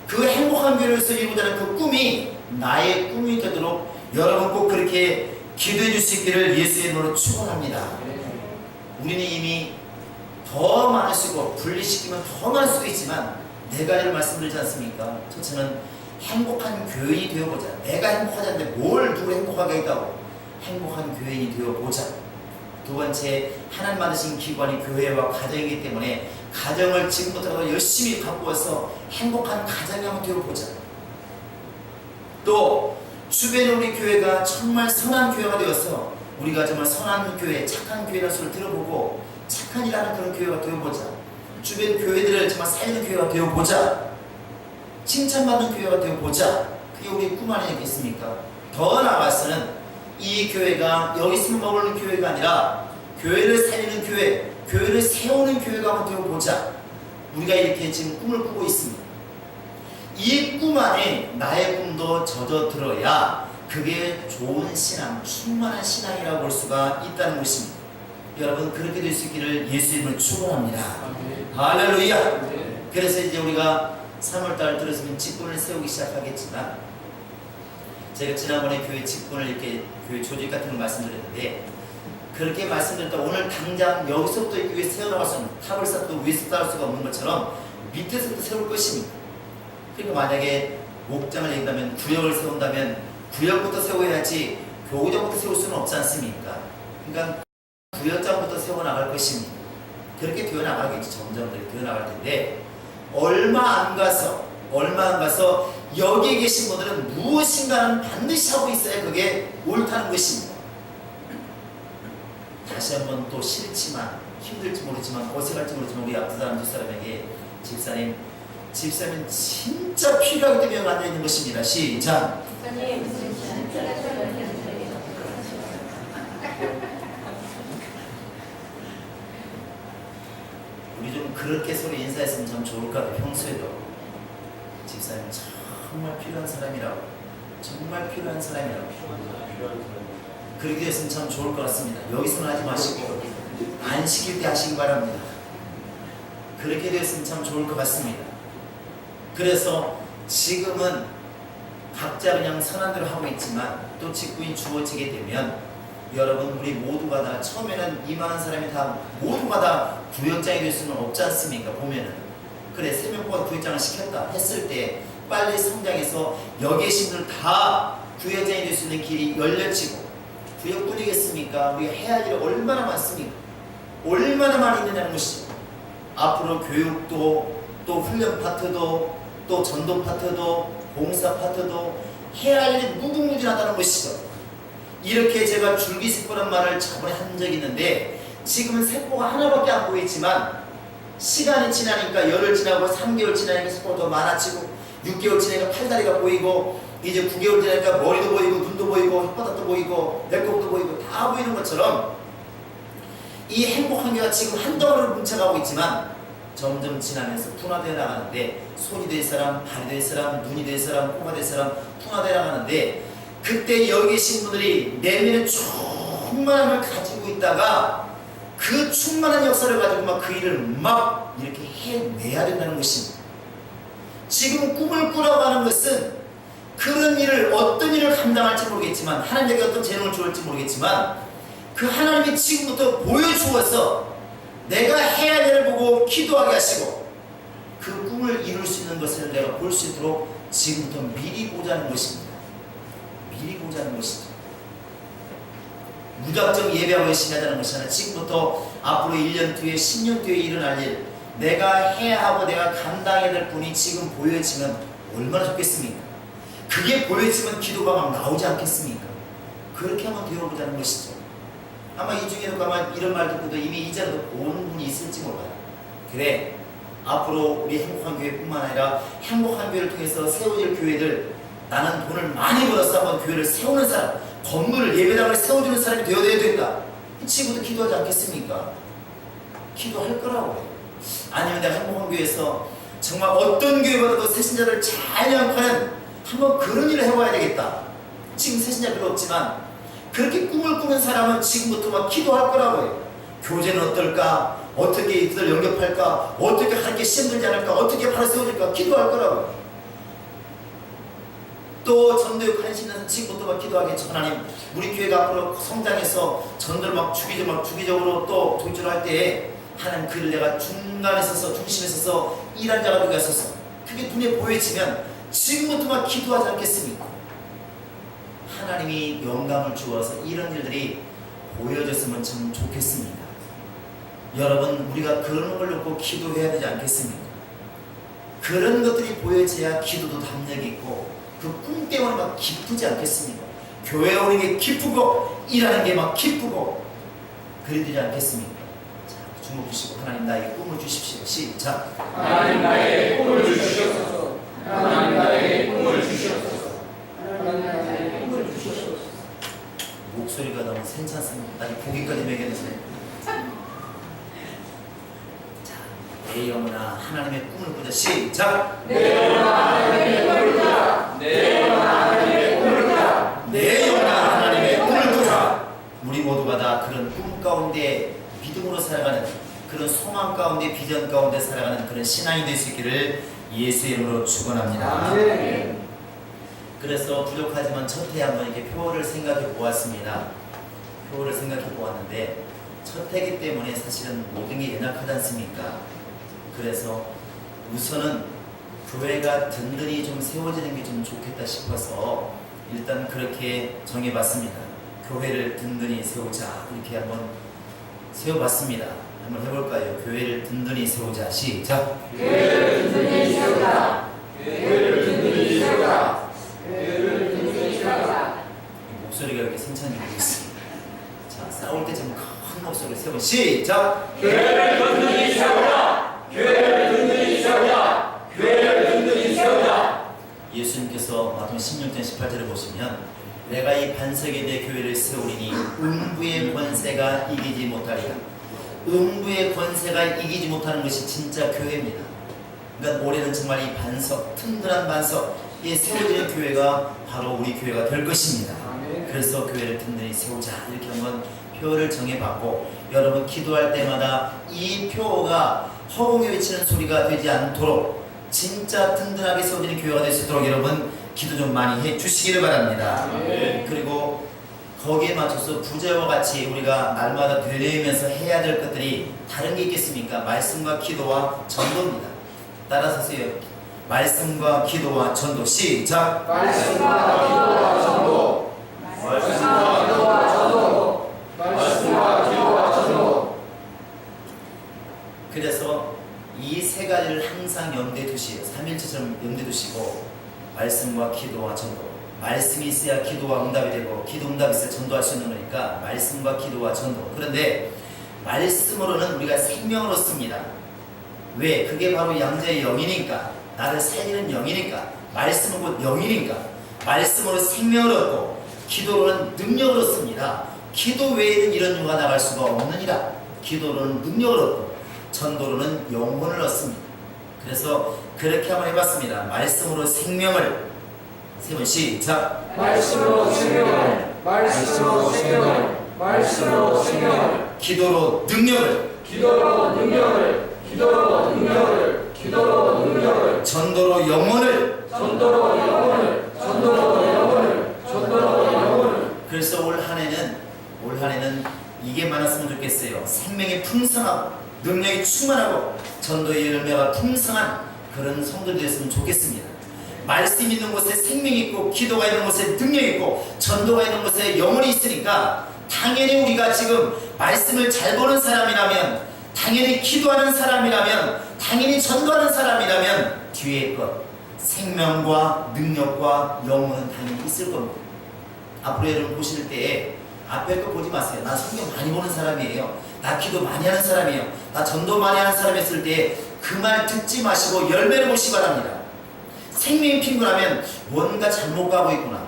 그 행복한 교회에서 이루고자 하는 그 꿈이 나의 꿈이 되도록 여러분 꼭 그렇게 기도해 줄 수 있기를 예수의 이름으로 축원합니다. 우리는 이미 더 많으시고 분리시키면 더 많을 수도 있지만 네 가지를 말씀드리지 않습니까? 첫째는 행복한 교인이 되어보자. 내가 행복하지 않는데 뭘 누구 행복하게 했다고. 행복한 교인이 되어보자. 두 번째, 하나님 만드신 기관이 교회와 가정이기 때문에 가정을 지금부터 열심히 갖고 와서 행복한 가정이 한번 되어보자. 또 주변에 우리 교회가 정말 선한 교회가 되어서 우리가 정말 선한 교회, 착한 교회라는 소리를 들어보고 착한 일하는 그런 교회가 되어보자. 주변 교회들을 정말 살리는 교회가 되어보자. 칭찬받는 교회가 되어보자. 그게 우리의 꿈 아니겠습니까? 더 나아가서는 이 교회가 여기 있으면 머무르는 교회가 아니라 교회를 살리는 교회, 교회를 세우는 교회가 한번 되어보자. 우리가 이렇게 지금 꿈을 꾸고 있습니다. 이 꿈 안에 나의 꿈도 젖어들어야 그게 좋은 신앙, 충만한 신앙이라고 볼 수가 있다는 것입니다. 여러분 그렇게 될 수 있기를 예수 이름으로 축원합니다. 할렐루야. 그래서 이제 우리가 3월달 들어서면 직분을 세우기 시작하겠지만 제가 지난번에 교회 직분을 이렇게 교회 조직 같은 걸 말씀드렸는데 그렇게 말씀드렸다 오늘 당장 여기서부터 위에 세워나가서는 탑을 쌓고 위에서 쌓을 수가 없는 것처럼 밑에서부터 세울 것입니다. 그러니까 만약에 목장을 얘기한다면 구역을 세운다면 구역부터 세워야지 교구장부터 세울 수는 없지 않습니까? 그러니까 구역장부터 세워나갈 것입니다. 그렇게 되어나가겠지. 점점 되어나갈 텐데 얼마 안 가서 여기에 계신 분들은 무엇인가는 반드시 하고 있어야 그게 옳다는 것입니다. 다시 한번 또 싫지만 힘들지 모르지만 어색할지 모르지만 우리 앞에 사람 뒷사람에게 집사님 진짜 필요하기 때문에 앉아있는 것입니다. 시작. 우리 좀 그렇게 서로 인사했으면 참 좋을 것 같아요. 평소에도 집사님 정말 필요한 사람이라고, 정말 필요한 사람이라고 그렇게 됐으면 참 좋을 것 같습니다. 여기서는 하지 마시고 안 시킬 때 하시기 바랍니다. 그렇게 됐으면 참 좋을 것 같습니다. 그래서 지금은 각자 그냥 선한 대로 하고 있지만 또 직분이 주어지게 되면 여러분 우리 모두가 다 처음에는 이만한 사람이 다 모두가 다 구역장이 될 수는 없지 않습니까? 보면은 그래 3명 뽑아 구역장을 시켰다 했을 때 빨리 성장해서 여기 계신 분들 다 구역장이 될 수 있는 길이 열려지고 구역뿐이겠습니까? 우리가 해야 할 일이 얼마나 많습니까? 얼마나 많이 있느냐는 것이죠. 앞으로 교육도 또 훈련 파트도 또 전도 파트도 봉사 파트도 해야 할 일이 무궁무진하다는 것이죠. 이렇게 제가 줄기세포란 말을 저번에 한 적이 있는데 지금은 세포가 하나밖에 안 보이지만 시간이 지나니까 열흘 지나고 3개월 지나니까 세포가 더 많아지고 6개월 지나니까 팔다리가 보이고 이제 9개월 지나니까 머리도 보이고 눈도 보이고 혓바닥도 보이고 배꼽도 보이고 다 보이는 것처럼 이 행복한 교회가 지금 한 덩어리로 뭉쳐가고 있지만 점점 지나면서 분화되어 나가는데 손이 될 사람, 발이 될 사람, 눈이 될 사람, 코가 될 사람 분화되어 나가는데 그때 여기 계신 분들이 내면에 충만함을 가지고 있다가 그 충만한 역사를 가지고 막 그 일을 막 이렇게 해내야 된다는 것입니다. 지금 꿈을 꾸라고 하는 것은 그런 일을 어떤 일을 감당할지 모르겠지만 하나님에게 어떤 재능을 주었을지 모르겠지만 그 하나님이 지금부터 보여주어서 내가 해야 할 일을 보고 기도하게 하시고 그 꿈을 이룰 수 있는 것을 내가 볼 수 있도록 지금부터 미리 보자는 것입니다. 미리 보자는 것이죠. 무작정 예배하고 열심히 하자는 것이 아니라 지금부터 앞으로 1년 뒤에 10년 뒤에 일어날 일 내가 해야 하고 내가 감당해야 될 분이 지금 보여지면 얼마나 좋겠습니까? 그게 보여지면 기도가 막 나오지 않겠습니까? 그렇게 한번 되어보자는 것이죠. 아마 이 중에도 아마 이런 말 듣고도 이미 이제라도 온 분이 있을지 몰라요. 그래 앞으로 우리 행복한 교회뿐만 아니라 행복한 교회를 통해서 세워질 교회들 나는 돈을 많이 벌어서 한번 교회를 세우는 사람 건물을 예배당을 세워주는 사람이 되어야 된다. 이 친구도 기도하지 않겠습니까? 기도할 거라고요. 아니면 내가 행복한 교회에서 정말 어떤 교회보다도 새신자를 잘 양육하는 한번 그런 일을 해봐야 되겠다. 지금 새신자 별로 없지만 그렇게 꿈을 꾸는 사람은 지금부터 막 기도할 거라고요. 교제는 어떨까? 어떻게 이들 영접할까? 어떻게 하나님께 시험 들지 않을까? 어떻게 바로 세워질까? 기도할 거라고. 또 전도에 관심 있는 지금부터 막 기도하겠죠. 하나님, 우리 교회가 앞으로 성장해서 전도를 막 주기적으로 또 도출할 때에 하나님, 그를 내가 중간에 서서 중심에 서서 일한 자가 되게 하소서. 그게 눈에 보여지면 지금부터 막 기도하지 않겠습니까? 하나님이 영감을 주어서 이런 일들이 보여졌으면 참 좋겠습니다. 여러분, 우리가 그런 걸 놓고 기도해야 되지 않겠습니까? 그런 것들이 보여져야 기도도 담력이 있고 그 꿈 때문에 막 기쁘지 않겠습니까? 교회 오는 게 기쁘고 일하는 게 막 기쁘고 그래야 되지 않겠습니까? 자, 주목 주시고 하나님 나에게 꿈을 주십시오. 시작. 하나님 나에게 꿈을 주시옵소서. 하나님 나에게 꿈을 주시옵소서. 하나님 나에게 꿈을 주시옵소서. 목소리가 너무 괜찮습니다. 아니 고기까지 먹였는데. 자, 내 영혼아 하나님의 꿈을 꾸자. 시작. 내 영혼아 하나님의 꿈을 꾸자. 내 영혼아 하나님의 꿈을 꾸자. 내 영혼아 하나님의 꿈을 꾸자. 우리 모두가 다 그런 꿈 가운데 믿음으로 살아가는, 그런 소망 가운데 비전 가운데 살아가는 그런 신앙이 될 수 있기를 예수의 이름으로 축원합니다. 아멘. 그래서 부족하지만 첫 해 한번 이렇게 표를 생각해 보았습니다. 표를 생각해 보았는데 첫 해기 때문에 사실은 모든 게 연약하지 않습니까? 그래서 우선은 교회가 든든히 좀 세워지는 게 좀 좋겠다 싶어서 일단 그렇게 정해봤습니다. 교회를 든든히 세우자, 이렇게 한번 세워봤습니다. 한번 해볼까요? 교회를 든든히 세우자. 시작. 교회를 든든히 세우자. 교회를 든든히 세우자. 교회를 든든히 세우자. 목소리가 이렇게 승천이 되고 있습니다. 자, 싸울 때 좀 큰 목소리를 세워. 시작. 교회를 든든히 세우자. 교회를 든든히 세우자. 교회를 든든히 세우자. 예수님께서 마태복음 16장 18절을 보시면 내가 이 반석에 대해 교회를 세우리니 음부의 권세가 이기지 못하리라. 음부의 권세가 이기지 못하는 것이 진짜 교회입니다. 그러니까 올해는 정말 이 반석, 튼튼한 반석에 세워지는 교회가 바로 우리 교회가 될 것입니다. 그래서 교회를 든든히 세우자, 이렇게 한번 표를 정해봤고, 여러분 기도할 때마다 이 표가 허공에 외치는 소리가 되지 않도록 진짜 든든하게 세워지는 교회가 될 수 있도록 여러분 기도 좀 많이 해주시기를 바랍니다. 그리고 거기에 맞춰서 부제와 같이 우리가 날마다 되뇌이면서 해야 될 것들이 다른 게 있겠습니까? 말씀과 기도와 전도입니다. 따라서세요. 말씀과 기도와 전도. 시작. 말씀과 기도와 전도. 말씀과 기도와 전도. 말씀과 기도와 전도. 그래서 이 세 가지를 항상 염두에 두시고, 3일체처럼 염두에 두시고, 말씀과 기도와 전도. 말씀이 있어야 기도와 응답이 되고, 기도 응답이 있어야 전도할 수 있는 거니까 말씀과 기도와 전도. 그런데 말씀으로는 우리가 생명을 얻습니다. 왜? 그게 바로 양자의 영이니까, 나를 살리는 영이니까, 말씀은 곧 영이니까 말씀으로 생명을 얻고, 기도로는 능력을 얻습니다. 기도 외에는 이런 유가 나갈 수가 없느니라. 기도로는 능력을 얻고 전도로는 영혼을 얻습니다. 그래서 그렇게 한번 해봤습니다. 말씀으로 생명을, 세 번 시작. 말씀으로 생명을. 말씀으로 생명을. 말씀으로 생명을. 기도로 능력을, 기도로 능력을. 기도로 능력을. 기도로 능력을. 전도로 영혼을. 전도로 영혼을. 전도로 영혼을. 전도로 영혼을. 그래서 올 한해는 이게 많았으면 좋겠어요. 생명이 풍성하고 능력이 충만하고 전도의 열매가 풍성한 그런 성도들이 됐으면 좋겠습니다. 말씀이 있는 곳에 생명이 있고, 기도가 있는 곳에 능력이 있고, 전도가 있는 곳에 영혼이 있으니까 당연히 우리가 지금 말씀을 잘 보는 사람이라면, 당연히 기도하는 사람이라면, 당연히 전도하는 사람이라면 뒤에 것, 생명과 능력과 영혼은 당연히 있을 겁니다. 앞으로 여러분 보실 때에 앞에 거 보지 마세요. 나 성경 많이 보는 사람이에요. 나 기도 많이 하는 사람이에요. 나 전도 많이 하는 사람이었을 때 그 말 듣지 마시고 열매를 보시기 바랍니다. 생명이 핑크라면 뭔가 잘못 가고 있구나.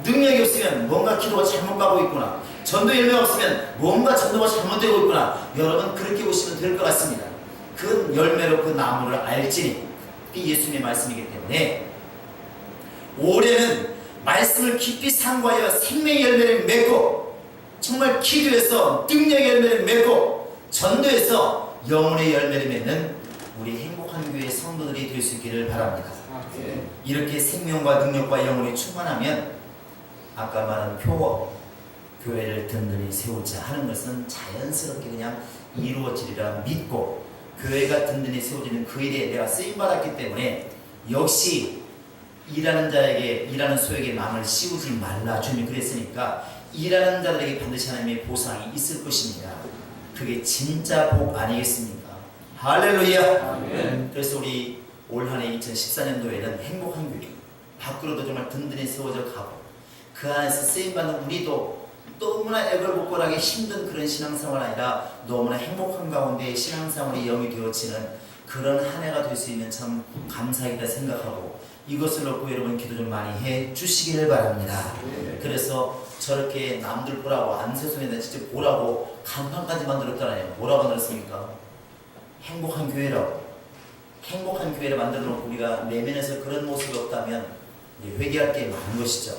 능력이 없으면 뭔가 기도가 잘못 가고 있구나. 전도 열매가 없으면 뭔가 전도가 잘못되고 있구나. 여러분 그렇게 보시면 될 것 같습니다. 그 열매로 그 나무를 알지니. 그게 예수님의 말씀이기 때문에 올해는 말씀을 깊이 상고하여 생명의 열매를 맺고, 정말 기도해서 능력의 열매를 맺고, 전도해서 영혼의 열매를 맺는 우리 행복한 교회 성도들이 될 수 있기를 바랍니다. 이렇게 생명과 능력과 영혼이 충만하면 아까 말한 표어 교회를 든든히 세우자 하는 것은 자연스럽게 그냥 이루어지리라 믿고, 교회가 든든히 세워지는 그 일에 내가 쓰임받았기 때문에 역시 일하는 자에게, 일하는 소에게 마음을 씌우지 말라, 주님이 그랬으니까 일하는 자들에게 반드시 하나님의 보상이 있을 것입니다. 그게 진짜 복 아니겠습니까? 할렐루야. 아멘. 그래서 우리 올 한해 2014년도에는 행복한 교회 밖으로도 정말 든든히 세워져 가고, 그 안에서 쓰임받는 우리도 너무나 애걸복걸하게 힘든 그런 신앙생활 아니라 너무나 행복한 가운데 신앙생활이 영이 되어지는 그런 한 해가 될 수 있는 참 감사이다 생각하고, 이것을 놓고 여러분 기도 좀 많이 해 주시기를 바랍니다. 그래서 저렇게 남들 보라고 안세송에다 직접 보라고 간판까지 만들었잖아요. 뭐라고 만들었습니까? 행복한 교회라고. 행복한 교회를 만들어 놓고 우리가 내면에서 그런 모습이 없다면 회개할 게 많은 것이죠.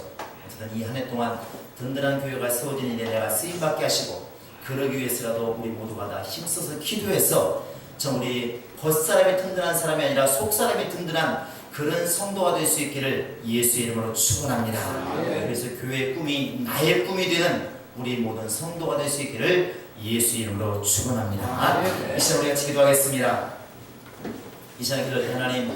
어쨌든 이 한 해 동안 든든한 교회가 세워진 일에 내가 쓰임받게 하시고, 그러기 위해서라도 우리 모두가 다 힘써서 기도해서 참 우리 겉사람이 든든한 사람이 아니라 속사람이 든든한 그런 성도가 될 수 있기를 예수의 이름으로 축원합니다. 그래서 교회의 꿈이 나의 꿈이 되는 우리 모든 성도가 될 수 있기를 예수의 이름으로 축원합니다. 이 시간 우리가 같이 기도하겠습니다. 이 시간 기도할 때 하나님,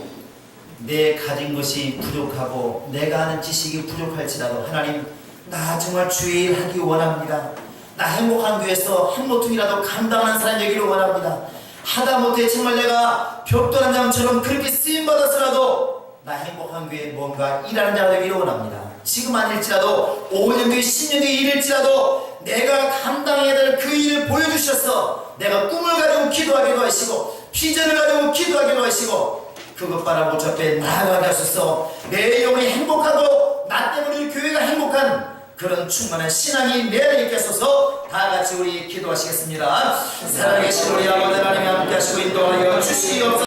내 가진 것이 부족하고 내가 하는 지식이 부족할지라도 하나님, 나 정말 주의 일 하기 원합니다. 나 행복한 교회에서 한 모퉁이라도 감당하는 사람 되기를 원합니다. 하다못해 정말 내가 벽돌한 장처럼 그렇게 쓰임받아서라도 나 행복한 교회에 뭔가 일하는 자가 되기를 원합니다. 지금 아닐지라도 5년 뒤 10년 뒤 일일지라도 내가 감당해야 될 그 일을 보여주셔서 내가 꿈을 가지고 기도하기도 하시고 비전을 가지고 기도하기도 하시고 그것 바라보고 저 앞에 나아가게 하소서. 내 영혼이 행복하고 나 때문에 우리 교회가 행복한 그런 충만한 신앙이 내 안에 있게 하소서. 다 같이 우리 기도하시겠습니다. 살아계신 우리 아버지 하나님 함께 하시고 인도하여 주시옵소서.